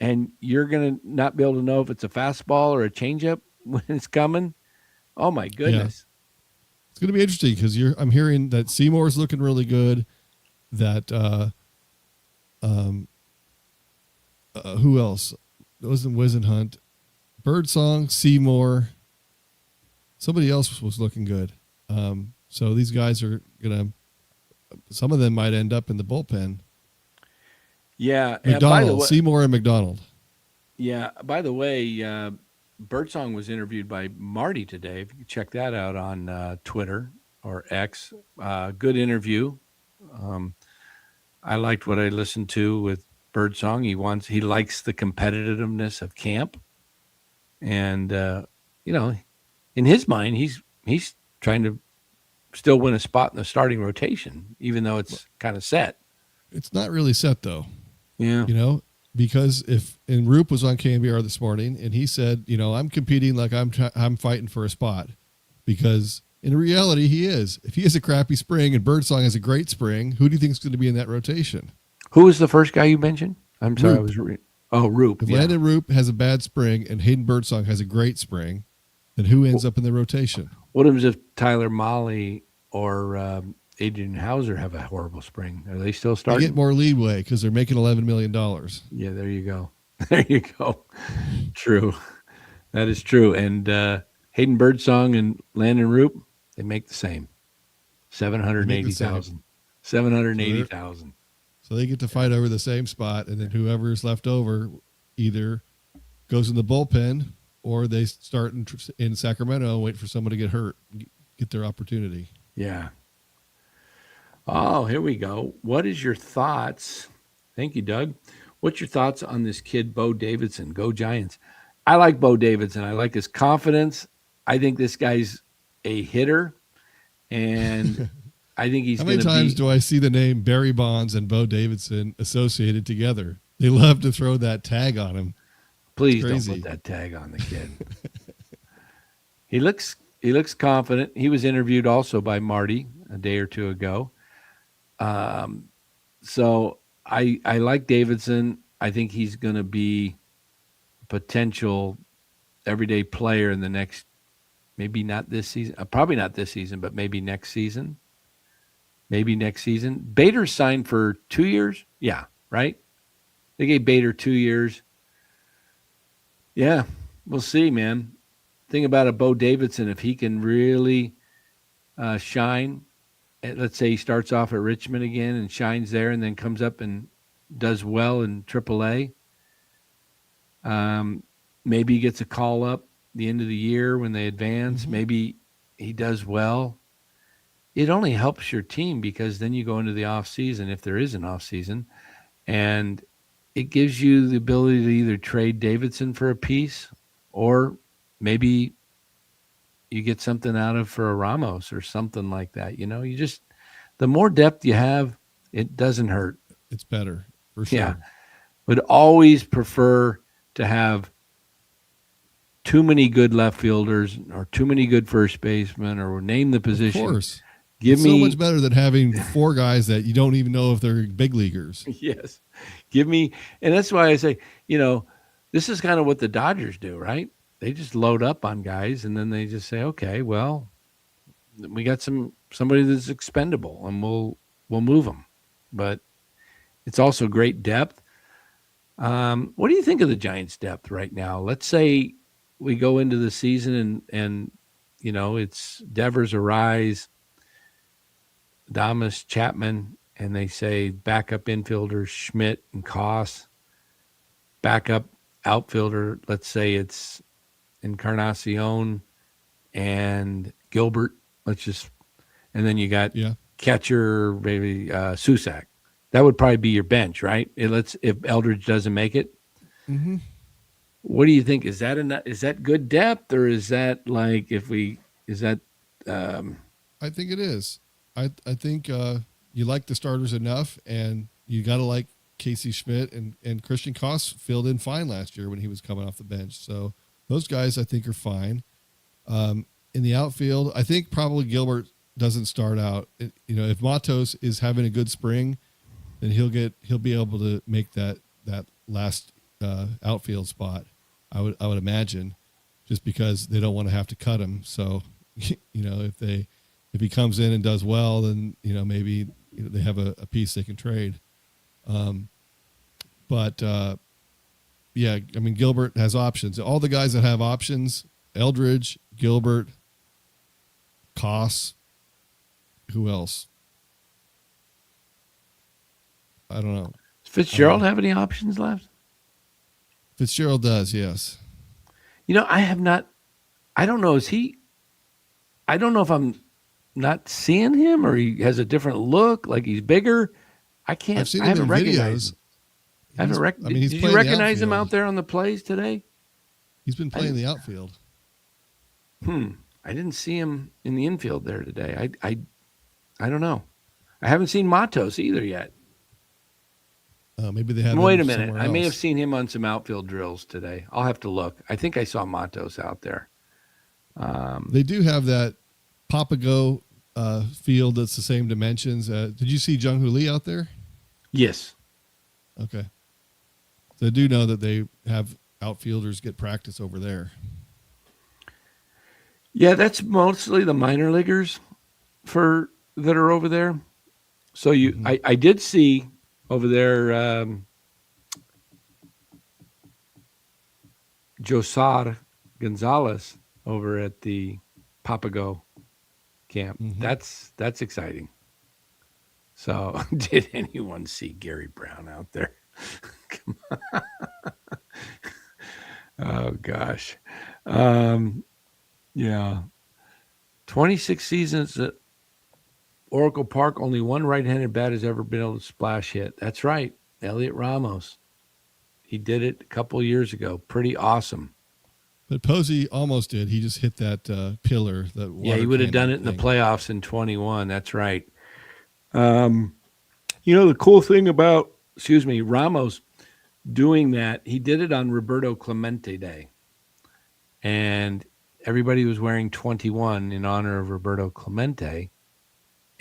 and you're going to not be able to know if it's a fastball or a changeup when it's coming. Oh, my goodness. Yeah. It's going to be interesting because I'm hearing that Seymour's looking really good, that who else? It wasn't Wisenhunt. Birdsong, Seymour. Somebody else was looking good. So these guys are going to, some of them might end up in the bullpen. Yeah. McDonald, Seymour and McDonald. Yeah. By the way, Birdsong was interviewed by Marty today. If you could check that out on Twitter or X. Good interview. I liked what I listened to with Birdsong. He likes the competitiveness of camp, and in his mind, he's trying to still win a spot in the starting rotation, even though it's kind of set. It's not really set though. Yeah, because Roop was on KMBR this morning, and he said, I'm competing like I'm fighting for a spot, because in reality, he is. If he has a crappy spring and Birdsong has a great spring, who do you think is going to be in that rotation? Who was the first guy you mentioned? I'm sorry, Roop. I was Roop. If Landon Roop has a bad spring and Hayden Birdsong has a great spring, then who ends up in the rotation? What happens if Tyler Molly or Adrian Hauser have a horrible spring? Are they still starting? They get more leeway because they're making $11 million. Yeah, there you go. There you go. True. That is true. And Hayden Birdsong and Landon Roop, they make the same. 780,000. 780,000. So they get to fight over the same spot, and then whoever's left over either goes in the bullpen or they start in Sacramento and wait for someone to get hurt, get their opportunity. Yeah. Oh, here we go. What is your thoughts? Thank you, Doug. What's your thoughts on this kid, Bo Davidson? Go Giants. I like Bo Davidson. I like his confidence. I think this guy's a hitter, and I think he's How going many to times do I see the name Barry Bonds and Bo Davidson associated together? They love to throw that tag on him. Please don't put that tag on the kid. He looks confident. He was interviewed also by Marty a day or two ago. So I like Davidson. I think he's going to be a potential everyday player in the next, maybe not this season, probably not this season, but maybe next season. Bader signed for 2 years. Yeah, right? They gave Bader 2 years. Yeah, we'll see, man. Thing about a Bo Davidson, if he can really shine, let's say he starts off at Richmond again and shines there and then comes up and does well in AAA, maybe he gets a call up the end of the year when they advance. Mm-hmm. Maybe he does well. It only helps your team because then you go into the off season, if there is an off season, and it gives you the ability to either trade Davidson for a piece or maybe you get something out of for a Ramos or something like that. You know, the more depth you have, it doesn't hurt. It's better for sure. Yeah. Would always prefer to have too many good left fielders or too many good first basemen or name the position. Of course. It's so much better than having 4 guys that you don't even know if they're big leaguers. Yes. And that's why I say, this is kind of what the Dodgers do, right? They just load up on guys and then they just say, okay, well, we got somebody that's expendable and we'll move them. But it's also great depth. What do you think of the Giants' depth right now? Let's say we go into the season and it's Devers, Arraez, Damas, Chapman, and they say backup infielders Schmidt and Koss, backup outfielder, let's say it's Encarnacion and Gilbert. And then you got catcher, maybe Susak. That would probably be your bench, right? If Eldridge doesn't make it. Mm-hmm. What do you think? Is that good depth, or is that like I think it is. I think you like the starters enough, and you got to like Casey Schmidt and Christian Koss filled in fine last year when he was coming off the bench. So those guys I think are fine. In the outfield, I think probably Gilbert doesn't start out. If Matos is having a good spring, then he'll be able to make that last outfield spot. I would imagine, just because they don't want to have to cut him. So if he comes in and does well, then maybe they have a piece they can trade. Gilbert has options. All the guys that have options: Eldridge, Gilbert, Koss. Who else? I don't know. Does Fitzgerald have any options left? Fitzgerald does, yes. I have not. I don't know. I don't know if I'm not seeing him or he has a different look, like he's bigger. I can't. I've seen him in videos. Did you recognize him out there on the plays today? He's been playing the outfield. I didn't see him in the infield there today. I don't know. I haven't seen Matos either yet. Maybe they have. Wait a minute. I may have seen him on some outfield drills today. I'll have to look. I think I saw Matos out there. They do have that Papago field that's the same dimensions. Did you see Jung Hoo Lee out there? Yes. Okay. So I do know that they have outfielders get practice over there. Yeah, that's mostly the minor leaguers that are over there. So I did see over there Josar Gonzalez over at the Papago. camp. Mhm. That's exciting. So, did anyone see Gary Brown out there? Come on. Oh gosh. Yeah. 26 seasons at Oracle Park, only one right-handed bat has ever been able to splash hit. That's right. Elliot Ramos. He did it a couple years ago. Pretty awesome. But Posey almost did. He just hit that pillar. That Yeah, water he would have cannon done it in the thing. playoffs in 21. That's right. The cool thing about, Ramos doing that, he did it on Roberto Clemente Day. And everybody was wearing 21 in honor of Roberto Clemente.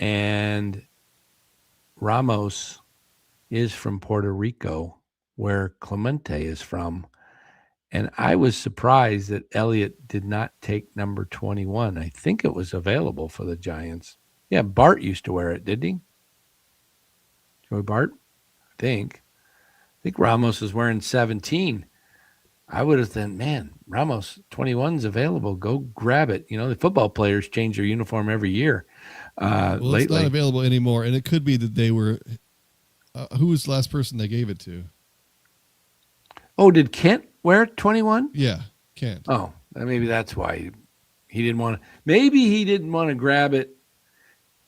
And Ramos is from Puerto Rico, where Clemente is from. And I was surprised that Elliott did not take number 21. I think it was available for the Giants. Yeah, Bart used to wear it, didn't he? Joey Bart? I think Ramos is wearing 17. I would have thought, man, Ramos 21's available. Go grab it. The football players change their uniform every year. Well, Lately. it's not available anymore, and it could be that they were. Who was the last person they gave it to? Oh, did Kent wear 21? Yeah, Kent. Oh, maybe that's why he didn't want to. Maybe he didn't want to grab it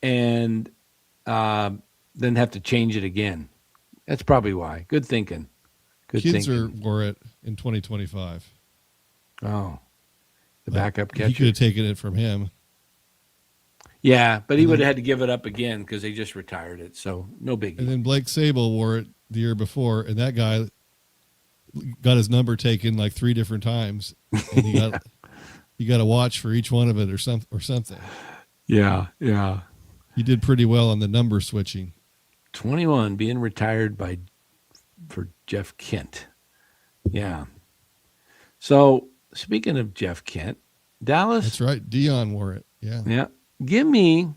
and then have to change it again. That's probably why. Good thinking. Kinzer wore it in 2025. Oh, the backup catcher. He could have taken it from him. Yeah, but he would have had to give it up again because they just retired it. So no biggie. And then Blake Sable wore it the year before, and that guy got his number taken like 3 different times, and he got a watch for each one of it or something. Yeah. He did pretty well on the number switching. 21 being retired for Jeff Kent. Yeah. So speaking of Jeff Kent, Dallas. That's right. Dion wore it. Yeah. Yeah. Give me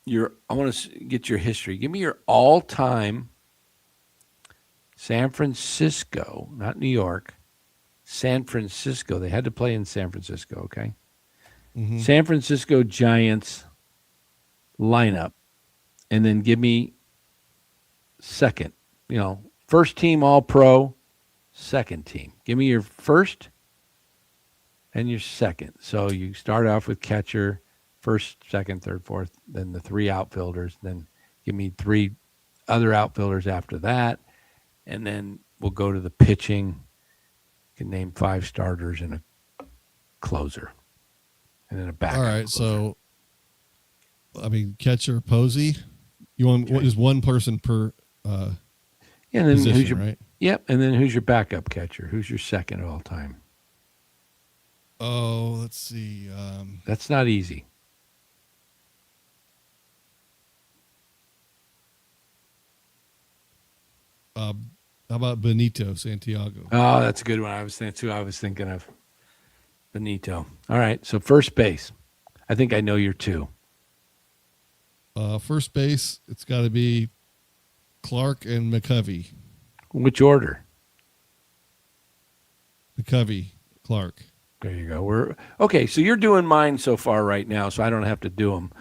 I want to get your history. Give me your all-time San Francisco, not New York, San Francisco. They had to play in San Francisco, okay? Mm-hmm. San Francisco Giants lineup. And then give me second, first team All-Pro, second team. Give me your first and your second. So you start off with catcher, first, second, third, fourth, then the 3 outfielders. Then give me 3 other outfielders after that. And then we'll go to the pitching. You can name 5 starters and a closer. And then a backup. All right. Closer. So, catcher, Posey. You want just one person per and then position, who's your right? Yep. And then who's your backup catcher? Who's your second of all time? Oh, let's see. That's not easy. How about Benito Santiago? Oh, that's a good one. That's who I was thinking of. Benito. All right. So first base. I think I know your 2. First base, it's got to be Clark and McCovey. Which order? McCovey, Clark. There you go. Okay. So you're doing mine so far right now, so I don't have to do them.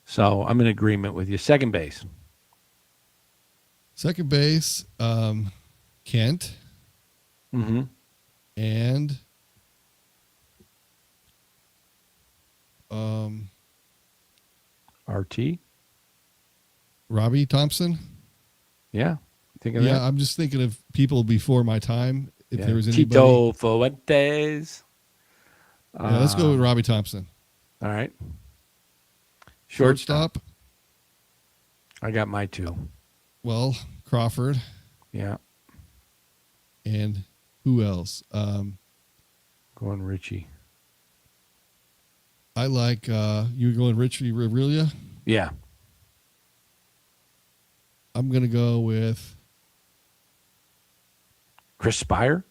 So I'm in agreement with you. Second base. Second base, Kent. Mm-hmm. And RT. Robbie Thompson. Yeah. Think of Yeah, that? I'm just thinking of people before my time. If there was anybody. Tito Fuentes. Yeah, let's go with Robbie Thompson. All right. Shortstop. I got my 2. Well, Crawford. Yeah. And who else? Going Richie. I like you going Richie Rivelia. Yeah. I'm gonna go with Chris Spire.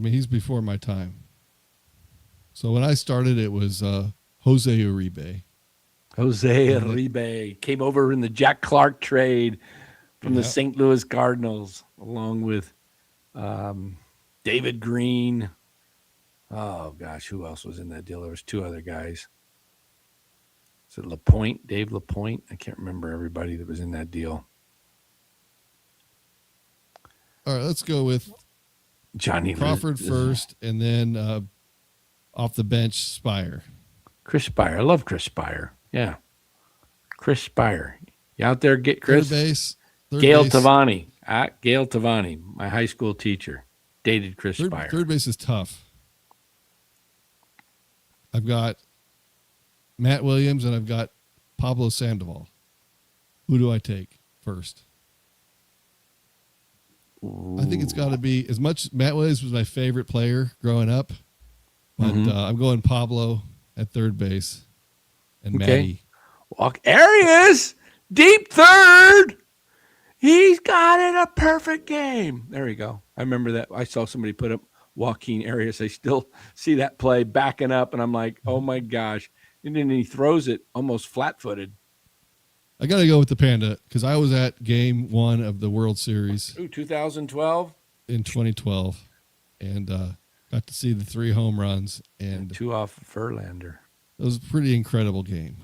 he's before my time. So when I started, it was Jose Uribe. Jose Uribe came over in the Jack Clark trade from the St. Louis Cardinals, along with David Green. Oh gosh, who else was in that deal? There was 2 other guys. Is it LaPointe? Dave LaPointe? I can't remember everybody that was in that deal. All right, let's go with Johnny Crawford first, and then off the bench, Spire. Chris Spire. I love Chris Spire. Yeah. Chris Spire. You out there, get Chris? Third base. Gail Tavani. Gail Tavani, my high school teacher, dated Chris Spire. Third base is tough. I've got Matt Williams and I've got Pablo Sandoval. Who do I take first? Ooh. I think it's got to be, as much Matt Williams was my favorite player growing up, but I'm going Pablo at third base and Matty. Arraez, deep third. He's got it a perfect game. There we go. I remember that. I saw somebody put up Joaquin Arraez. I still see that play backing up, and I'm like, oh my gosh. And then he throws it almost flat-footed. I got to go with the Panda because I was at game 1 of the World Series. 2012? In 2012. And got to see the 3 home runs. And 2 off Verlander. It was a pretty incredible game.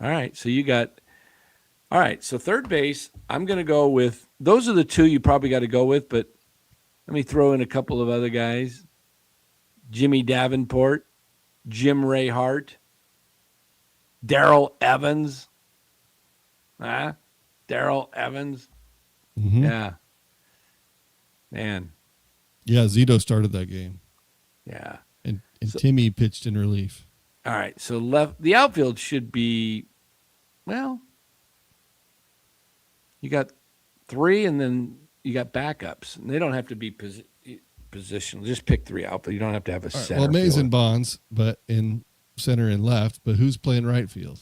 All right, so you got – all right, so third base, I'm going to go with – those are the 2 you probably got to go with, but let me throw in a couple of other guys. Jimmy Davenport, Jim Ray Hart, Darrell Evans. Darrell Evans. Mm-hmm. Yeah. Man. Yeah, Zito started that game. Yeah. And Timmy pitched in relief. All right, so the outfield should be, well, you got 3 and then you got backups. And they don't have to be positional. Just pick 3 outfield. You don't have to have a center. Well, Mays and Bonds, but in center and left. But who's playing right field?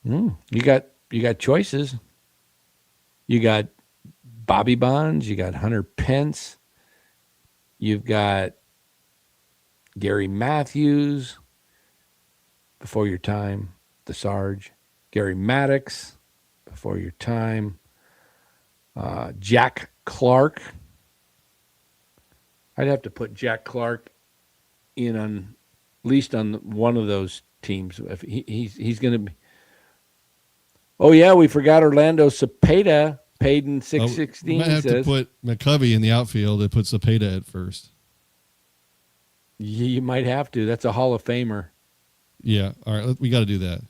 You got choices. You got Bobby Bonds. You got Hunter Pence. You've got Gary Matthews, before your time, the Sarge. Gary Maddox, before your time. Jack Clark. I'd have to put Jack Clark in on at least on one of those teams. If he's going to be. Oh yeah, we forgot Orlando Cepeda, paid in 616. You might have to put McCovey in the outfield and put Cepeda at first. You might have to. That's a Hall of Famer. Yeah. All right. We got to do that.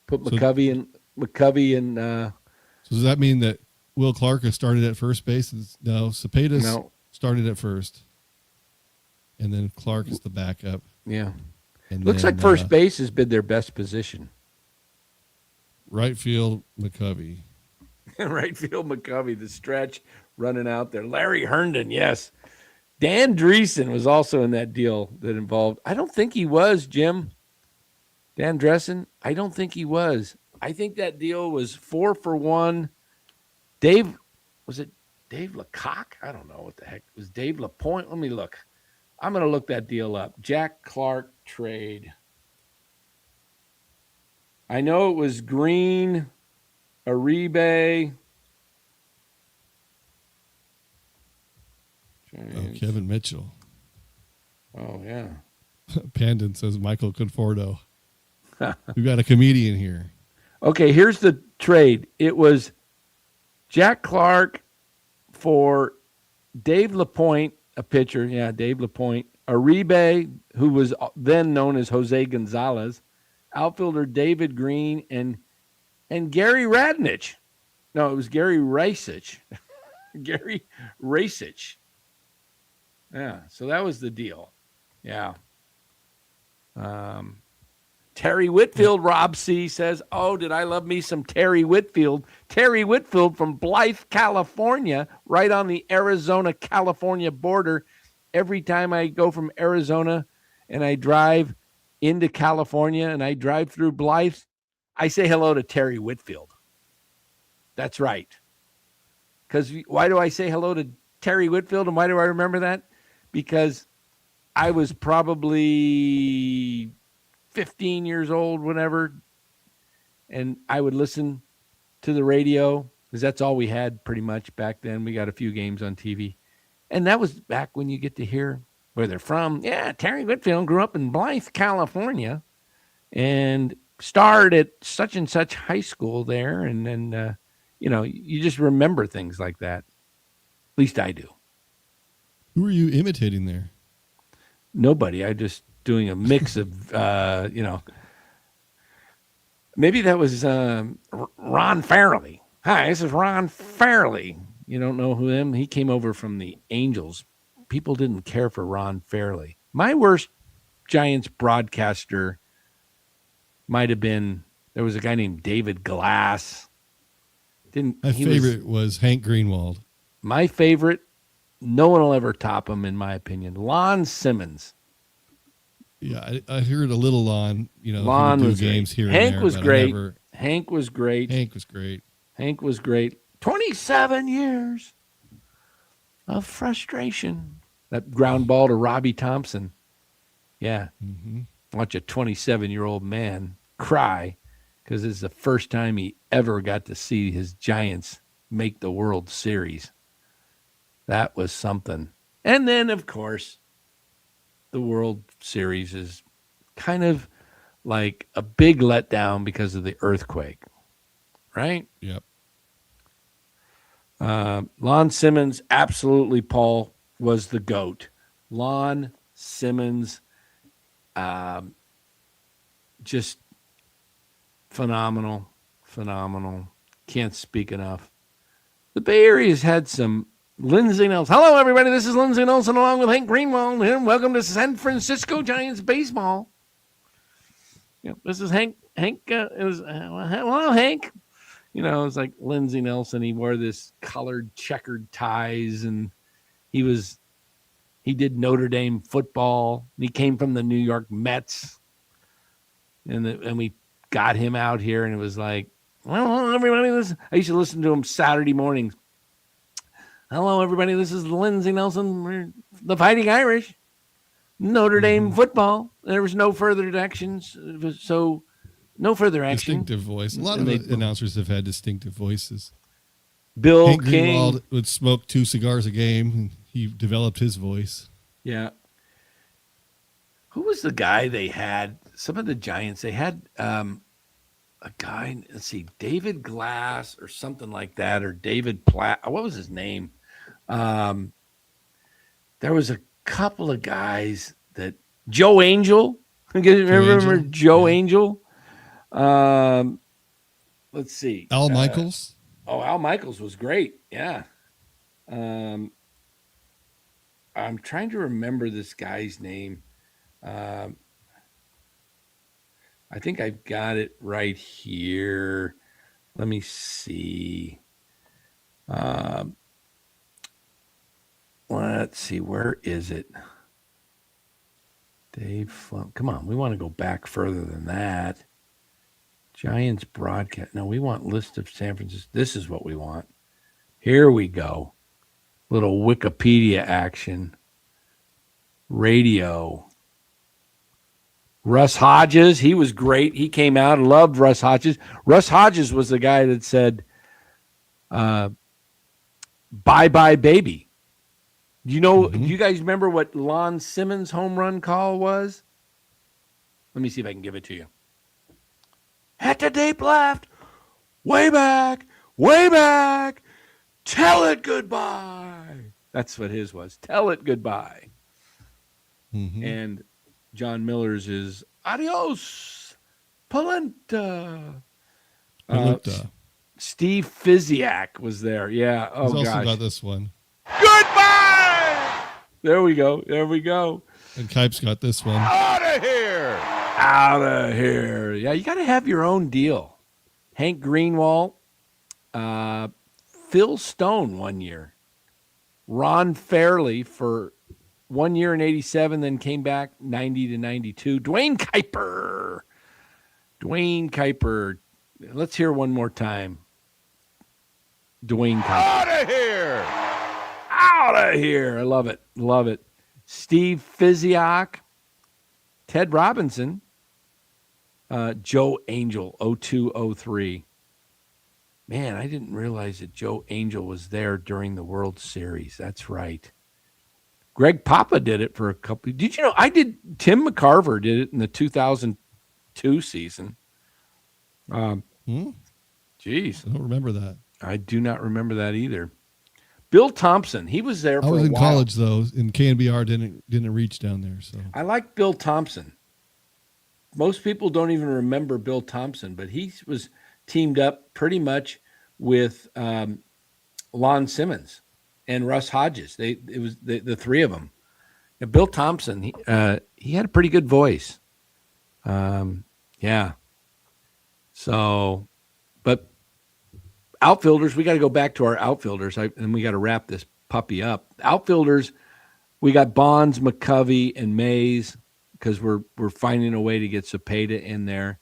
Put McCovey in. So does that mean that Will Clark has started at first base? No, Cepeda's started at first, and then Clark is the backup. Yeah. And looks like first base has been their best position. Right field, McCovey. Right field, McCovey. The stretch running out there. Larry Herndon. Yes. Dan Dreesen was also in that deal that involved. I don't think he was, Jim. Dan Dreesen, I don't think he was. I think that deal was 4 for 1. Was it Dave Lecoq? I don't know what the heck. It was Dave LaPointe? Let me look. I'm going to look that deal up. Jack Clark trade. I know it was Green, Arraez. Kevin Mitchell. Oh, yeah. Pandon says Michael Conforto. We've got a comedian here. Okay, here's the trade. It was Jack Clark for Dave LaPointe, a pitcher. Yeah, Dave LaPointe. Arraez, who was then known as Jose Gonzalez. Outfielder David Green and Gary Radnich. No, it was Gary Racich. Gary Racich. Yeah, so that was the deal. Yeah. Terry Whitfield, Rob C. says, oh, did I love me some Terry Whitfield. Terry Whitfield from Blythe, California, right on the Arizona-California border. Every time I go from Arizona and I drive into California and I drive through Blythe, I say hello to Terry Whitfield. That's right. Because why do I say hello to Terry Whitfield and why do I remember that? Because I was probably 15 years old, whenever, and I would listen to the radio because that's all we had pretty much back then. We got a few games on TV. And that was back when you get to hear where they're from. Yeah, Terry Whitfield grew up in Blythe, California, and starred at such and such high school there. And then, you just remember things like that. At least I do. Who are you imitating there? Nobody. I just doing a mix of, maybe that was Ron Fairley. Hi, this is Ron Fairley. You don't know who him? He came over from the Angels. People didn't care for Ron Fairley. My worst Giants broadcaster might have been, there was a guy named David Glass. My favorite was Hank Greenwald. My favorite, no one will ever top him, in my opinion. Lon Simmons. Yeah, I heard a little on, Lon was games great. here Hank and there. Was great. Hank was great. Hank was great. 27 years of frustration. That ground ball to Robbie Thompson. Yeah. Mm-hmm. Watch a 27-year-old man cry because it's the first time he ever got to see his Giants make the World Series. That was something. And then, of course, the World Series is kind of like a big letdown because of the earthquake, right? Yep. Lon Simmons, absolutely, Paul, was the GOAT. Lon Simmons, just phenomenal. Can't speak enough. The Bay Area's had some Lindsey Nelson. Hello, everybody. This is Lindsey Nelson along with Hank Greenwald. And welcome to San Francisco Giants baseball. This is Hank. Hello, Hank. It's like Lindsey Nelson. He wore this colored checkered ties, and he did Notre Dame football. And he came from the New York Mets, and we got him out here, and it was like, well, everybody, I used to listen to him Saturday mornings. Hello, everybody. This is Lindsey Nelson. We're the Fighting Irish. Notre Dame football. There was no further actions. No further action. Distinctive voice. A lot of announcers have had distinctive voices. Bill Hank King Greenwald would smoke 2 cigars a game, and he developed his voice. Yeah. Who was the guy they had? Some of the Giants, they had a guy, let's see, David Glass or something like that, or David Platt. What was his name? There was a couple of guys that Joe Angel. Remember Joe Angel? Let's see. Al Michaels. Al Michaels was great. Yeah. I'm trying to remember this guy's name. I think I've got it right here. Let me see. Let's see. Where is it? Dave Flum. Come on. We want to go back further than that. Giants broadcast. No, we want list of San Francisco. This is what we want. Here we go. Little Wikipedia action. Radio. Russ Hodges. He was great. He came out and loved Russ Hodges. Russ Hodges was the guy that said, bye bye baby. Do you guys remember what Lon Simmons' home run call was? Let me see if I can give it to you. At the deep left, way back, tell it goodbye. That's what his was. Tell it goodbye. Mm-hmm. And John Miller's is adios, polenta. Steve Fiziak was there. Yeah. Oh, He's gosh. also got this one. Goodbye. There we go. And Kipe's got this one. Out of here. Yeah, you got to have your own deal. Hank Greenwald, Phil Stone 1 year, Ron Fairley for 1 year in 87, then came back 90 to 92. Dwayne Kuiper. Let's hear one more time. Dwayne Kuiper. Out of here. I love it. Steve Fiziak, Ted Robinson, Joe Angel, 0203. Man, I didn't realize that Joe Angel was there during the World Series. That's right. Greg Papa did it for a couple. Did you know Tim McCarver did it in the 2002 season. Geez. I don't remember that. I do not remember that either. Bill Thompson, he was there for a while. I was in college, though, and KNBR didn't reach down there. So I like Bill Thompson. Most people don't even remember Bill Thompson, but he was teamed up pretty much with Lon Simmons and Russ Hodges. It was the three of them. And Bill Thompson, he had a pretty good voice. Yeah. So, but outfielders, we got to go back to our outfielders, and we got to wrap this puppy up. Outfielders, we got Bonds, McCovey, and Mays because we're finding a way to get Cepeda in there.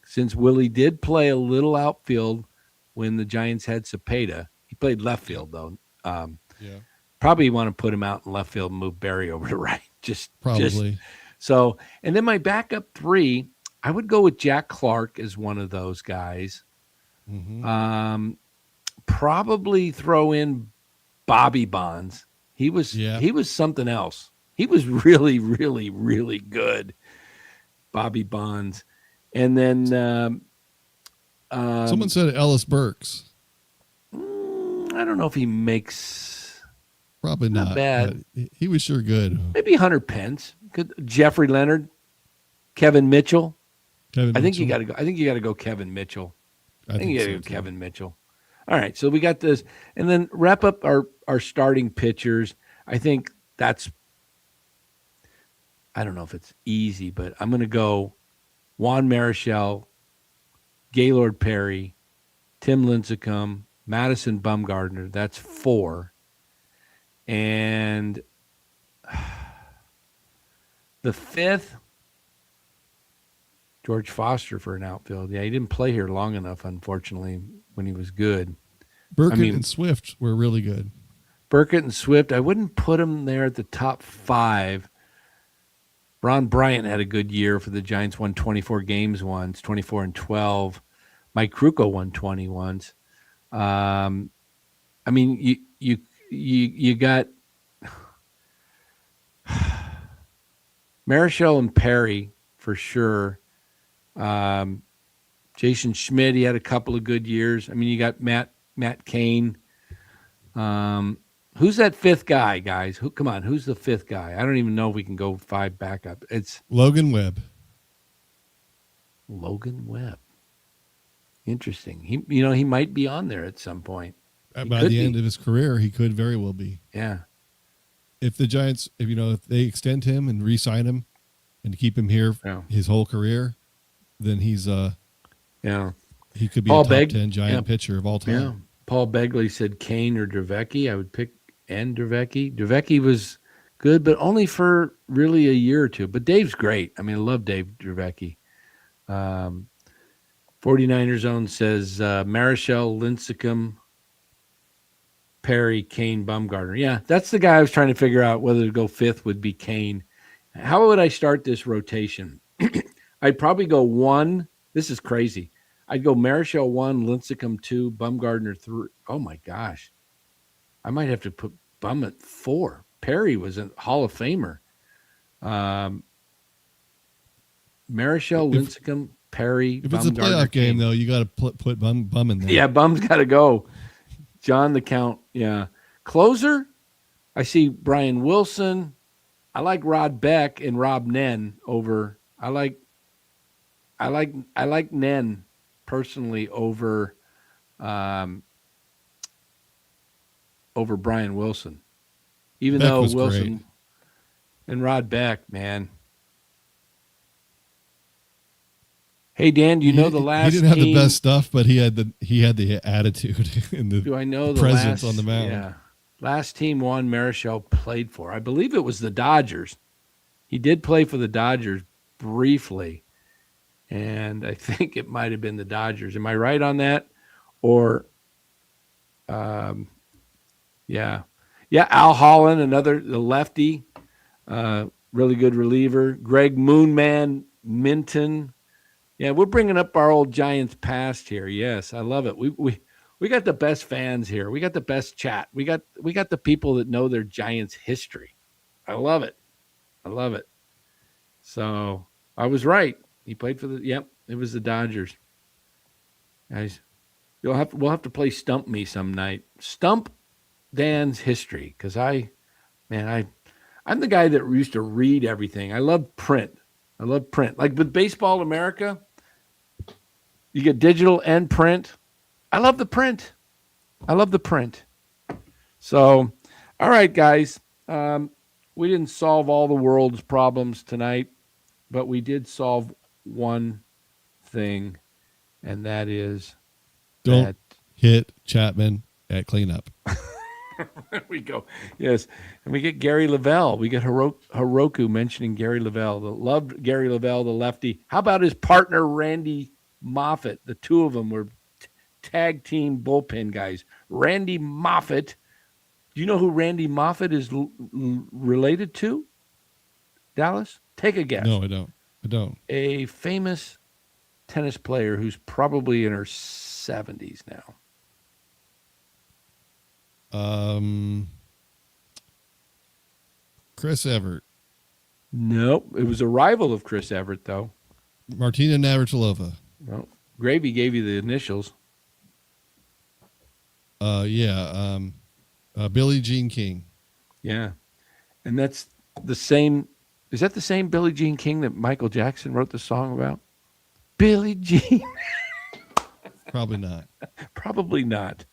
Since Willie did play a little outfield when the Giants had Cepeda, he played left field though. Probably want to put him out in left field and move Barry over to right. Probably. So, and then my backup three, I would go with Jack Clark as one of those guys. Mm-hmm. Probably throw in Bobby Bonds. He was something else. He was really, really, really good. Bobby Bonds. And then someone said Ellis Burks. I don't know if he makes probably not bad. He was sure good. Maybe Hunter Pence. Jeffrey Leonard, Kevin Mitchell. I think you got to go. I think you got to go Kevin Mitchell. I think you got to go Kevin Mitchell. All right, so we got this, and then wrap up our starting pitchers. I think that's. I don't know if it's easy, but I'm going to go Juan Marichal, Gaylord Perry, Tim Lincecum, Madison Bumgarner. That's 4. And the 5th, George Foster for an outfield. Yeah, he didn't play here long enough, unfortunately, when he was good. Burkett and Swift were really good. Burkett and Swift, I wouldn't put him there at the top 5. Ron Bryant had a good year for the Giants, won 24 games once, 24 and 12. Mike Krukow won 20 once. I mean, you got Marichal and Perry for sure. Jason Schmidt, he had a couple of good years. I mean, you got Matt Cain. Who's that 5th guy, guys? Come on, who's the 5th guy? I don't even know if we can go 5 backup. It's Logan Webb. Logan Webb. Interesting. He might be on there at some point. By the end of his career, he could very well be. Yeah. If the Giants, if they extend him and re-sign him and keep him here his whole career, then he's he could be a top 10 Giant pitcher of all time. Yeah. Paul Begley said Kane or Dravecky. I would pick Dravecky. Dravecky was good, but only for really a year or two. But Dave's great. I mean, I love Dave Dravecky. 49er Zone says Marichal, Lincecum, Perry, Kane, Bumgarner. Yeah, that's the guy I was trying to figure out whether to go 5th would be Kane. How would I start this rotation? I'd probably go 1. This is crazy. I'd go Marichal 1, Lincecum 2, Bumgarner 3. Oh, my gosh. I might have to put Bum at 4. Perry was a Hall of Famer. Marichal, Lincecum, Perry, if it's a playoff game, though, you got to put Bum in there. Yeah, Bum's got to go. John the Count, yeah. Closer, I see Brian Wilson. I like Rod Beck and Rob Nen over. I like Nen personally over Brian Wilson. Even Beck though was Wilson great. And Rod Beck, man. Hey Dan, do you know the last? He didn't have team, the best stuff, but he had the attitude and the do I know the presence last, on the mound. Yeah, last team Juan Marichal played for. I believe it was the Dodgers. He did play for the Dodgers briefly, and I think it might have been the Dodgers. Am I right on that? Or, yeah, Al Holland, the lefty, really good reliever. Greg Moonman Minton. Yeah, we're bringing up our old Giants past here. Yes, I love it. We got the best fans here. We got the best chat. We got the people that know their Giants history. I love it. I love it. So I was right. He played for it was the Dodgers. Guys, we'll have to play Stump Me some night. Stump Dan's history, because I'm the guy that used to read everything. I love print. Like with Baseball America, you get digital and print. I love the print. So, all right, guys. We didn't solve all the world's problems tonight, but we did solve one thing, and that is don't hit Chapman at cleanup. There we go. Yes. And we get Gary Lavelle. We get Hiroku mentioning Gary Lavelle. Loved Gary Lavelle, the lefty. How about his partner, Randy Moffat? The two of them were tag team bullpen guys. Randy Moffat. Do you know who Randy Moffat is related to? Dallas? Take a guess. No, I don't. A famous tennis player who's probably in her 70s now. Chris Everett. Nope. It was a rival of Chris Everett, though. Martina Navratilova. No. Gravy gave you the initials. Billie Jean King. Yeah. And that's the same. Is that the same Billie Jean King that Michael Jackson wrote the song about? Billie Jean. Probably not. Probably not.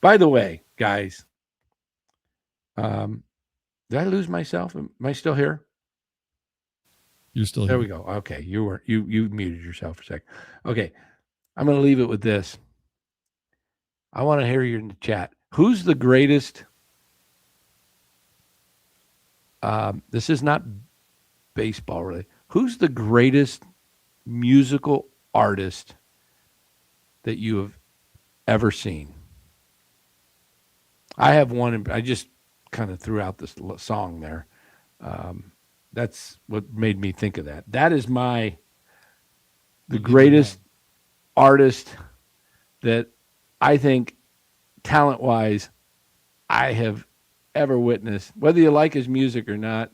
By the way, guys, did I lose myself? Am I still here? You're still there here. There we go. Okay. You muted yourself for a second. Okay. I'm going to leave it with this. I want to hear you in the chat. Who's the greatest? This is not baseball, really. Who's the greatest musical artist that you have ever seen? I have one, and I just kind of threw out this song there. That's what made me think of that. That is the greatest artist that I think, talent-wise, I have ever witnessed. Whether you like his music or not,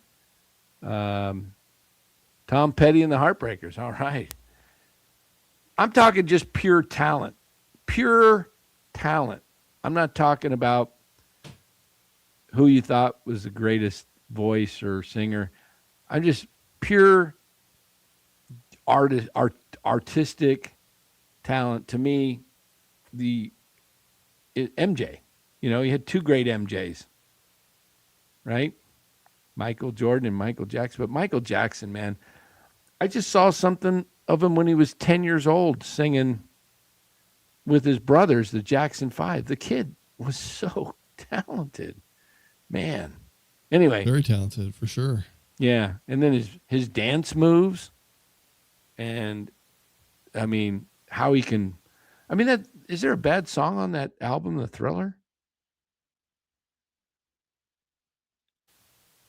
Tom Petty and the Heartbreakers. All right. I'm talking just pure talent. Pure talent. I'm not talking about who you thought was the greatest voice or singer. I'm just pure artistic talent. To me, MJ. You know, he had two great MJs, right? Michael Jordan and Michael Jackson. But Michael Jackson, man, I just saw something of him when he was 10 years old singing with his brothers, the Jackson 5. The kid was so talented, man. Anyway. Very talented, for sure. Yeah. And then his dance moves. And, I mean, how he can... I mean, is there a bad song on that album, The Thriller?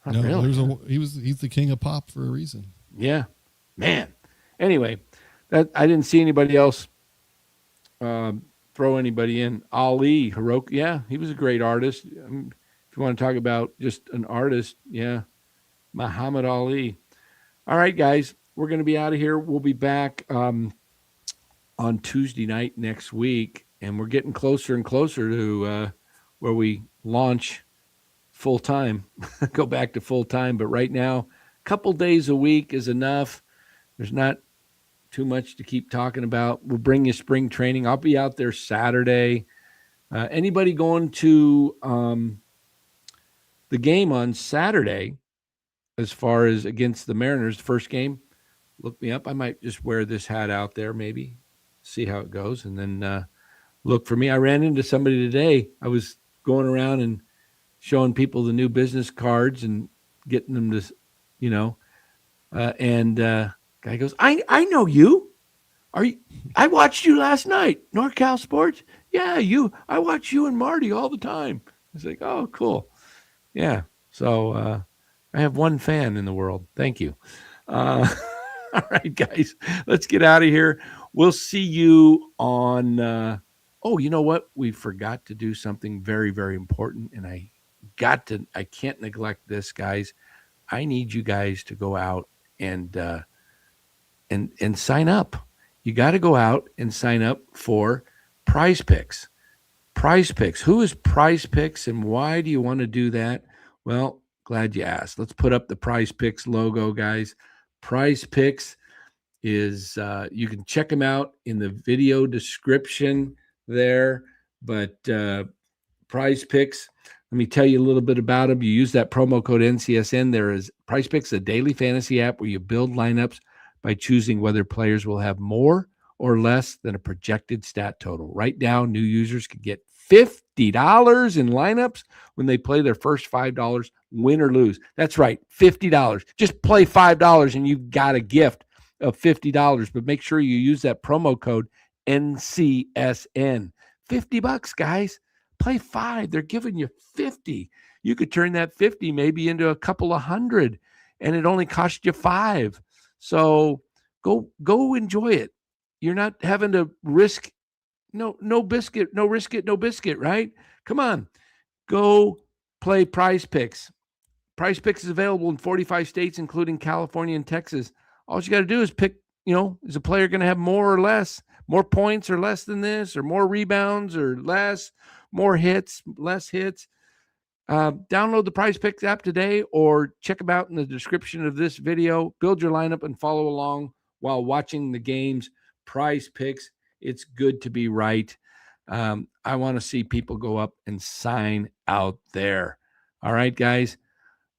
Not no, really. He's the king of pop for a reason. Yeah, man. Anyway, I didn't see anybody else throw anybody in. Ali, Hiroki, yeah, he was a great artist. If you want to talk about just an artist, yeah, Muhammad Ali. All right, guys, we're going to be out of here. We'll be back on Tuesday night next week, and we're getting closer and closer to where we launch full-time, go back to full-time. But right now, a couple days a week is enough. There's not too much to keep talking about. We'll bring you spring training. I'll be out there Saturday. Anybody going to the game on Saturday, as far as against the Mariners, the first game, look me up. I might just wear this hat out there, maybe, see how it goes, and then look for me. I ran into somebody today. I was going around and showing people the new business cards and getting them to, you know, and guy goes, I know you. I watched you last night, NorCal Sports. Yeah, I watch you and Marty all the time. I was like, oh, cool. Yeah. So I have one fan in the world. Thank you. All right, guys, let's get out of here. We'll see you on Oh, you know what? We forgot to do something very, very important, and I can't neglect this, guys. I need you guys to go out and and sign up. You got to go out and sign up for Prize Picks. Prize Picks. Who is Prize Picks, and why do you want to do that? Well, glad you asked. Let's put up the Prize Picks logo, guys. Prize Picks is you can check them out in the video description there. But Prize Picks, let me tell you a little bit about them. You use that promo code NCSN. There is Prize Picks, a daily fantasy app where you build lineups by choosing whether players will have more or less than a projected stat total. Right now, new users can get $50 in lineups when they play their first $5, win or lose. That's right, $50. Just play $5 and you've got a gift of $50. But make sure you use that promo code NCSN. $50, guys. Play 5. They're giving you 50. You could turn that 50 maybe into a couple of hundred, and it only cost you 5. So go enjoy it. You're not having to risk no biscuit, no risk it, no biscuit, right? Come on. Go play Prize Picks. Prize Picks is available in 45 states, including California and Texas. All you got to do is pick, is a player going to have more or less, more points or less than this, or more rebounds or less, more hits, less hits. Download the Prize Picks app today or check them out in the description of this video. Build your lineup and follow along while watching the games. Prize Picks, it's good to be right. I want to see people go up and sign out there. All right, guys,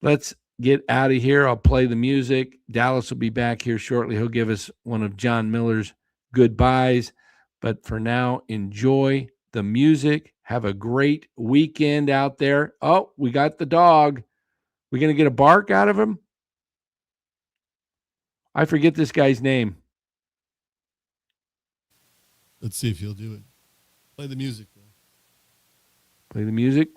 let's get out of here. I'll play the music. Dallas will be back here shortly. He'll give us one of John Miller's goodbyes. But for now, enjoy the music. Have a great weekend out there. Oh, we got the dog. We going to get a bark out of him? I forget this guy's name. Let's see if he'll do it. Play the music, though. Play the music.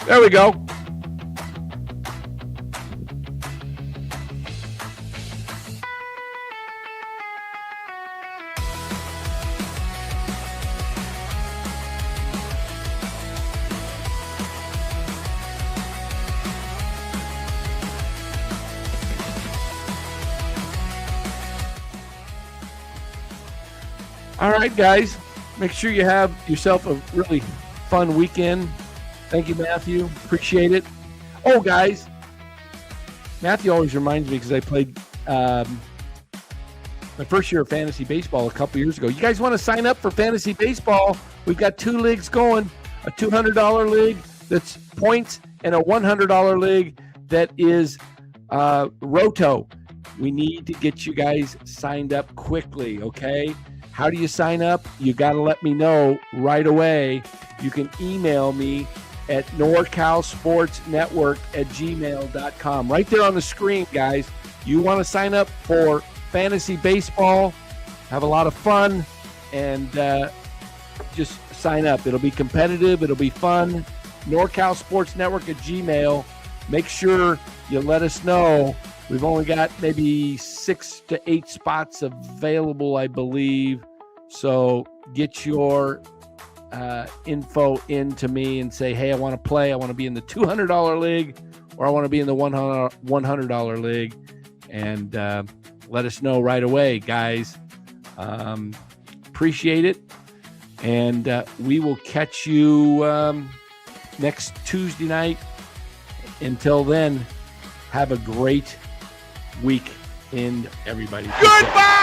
There we go. All right, guys. Make sure you have yourself a really fun weekend. Thank you, Matthew. Appreciate it. Oh, guys. Matthew always reminds me because I played my first year of fantasy baseball a couple years ago. You guys want to sign up for fantasy baseball? We've got 2 leagues going, a $200 league that's points and a $100 league that is Roto. We need to get you guys signed up quickly, okay? How do you sign up? You got to let me know right away. You can email me at NorCalSportsNetwork@gmail.com. Right there on the screen, guys. You want to sign up for fantasy baseball, have a lot of fun, and just sign up. It'll be competitive. It'll be fun. NorCal Sports Network at Gmail. Make sure you let us know. We've only got maybe 6 to 8 spots available, I believe. So get your info into me and say, hey, I want to play. I want to be in the $200 league, or I want to be in the $100 league. And let us know right away, guys. Appreciate it. And we will catch you next Tuesday night. Until then, have a great weekend, everybody. Goodbye!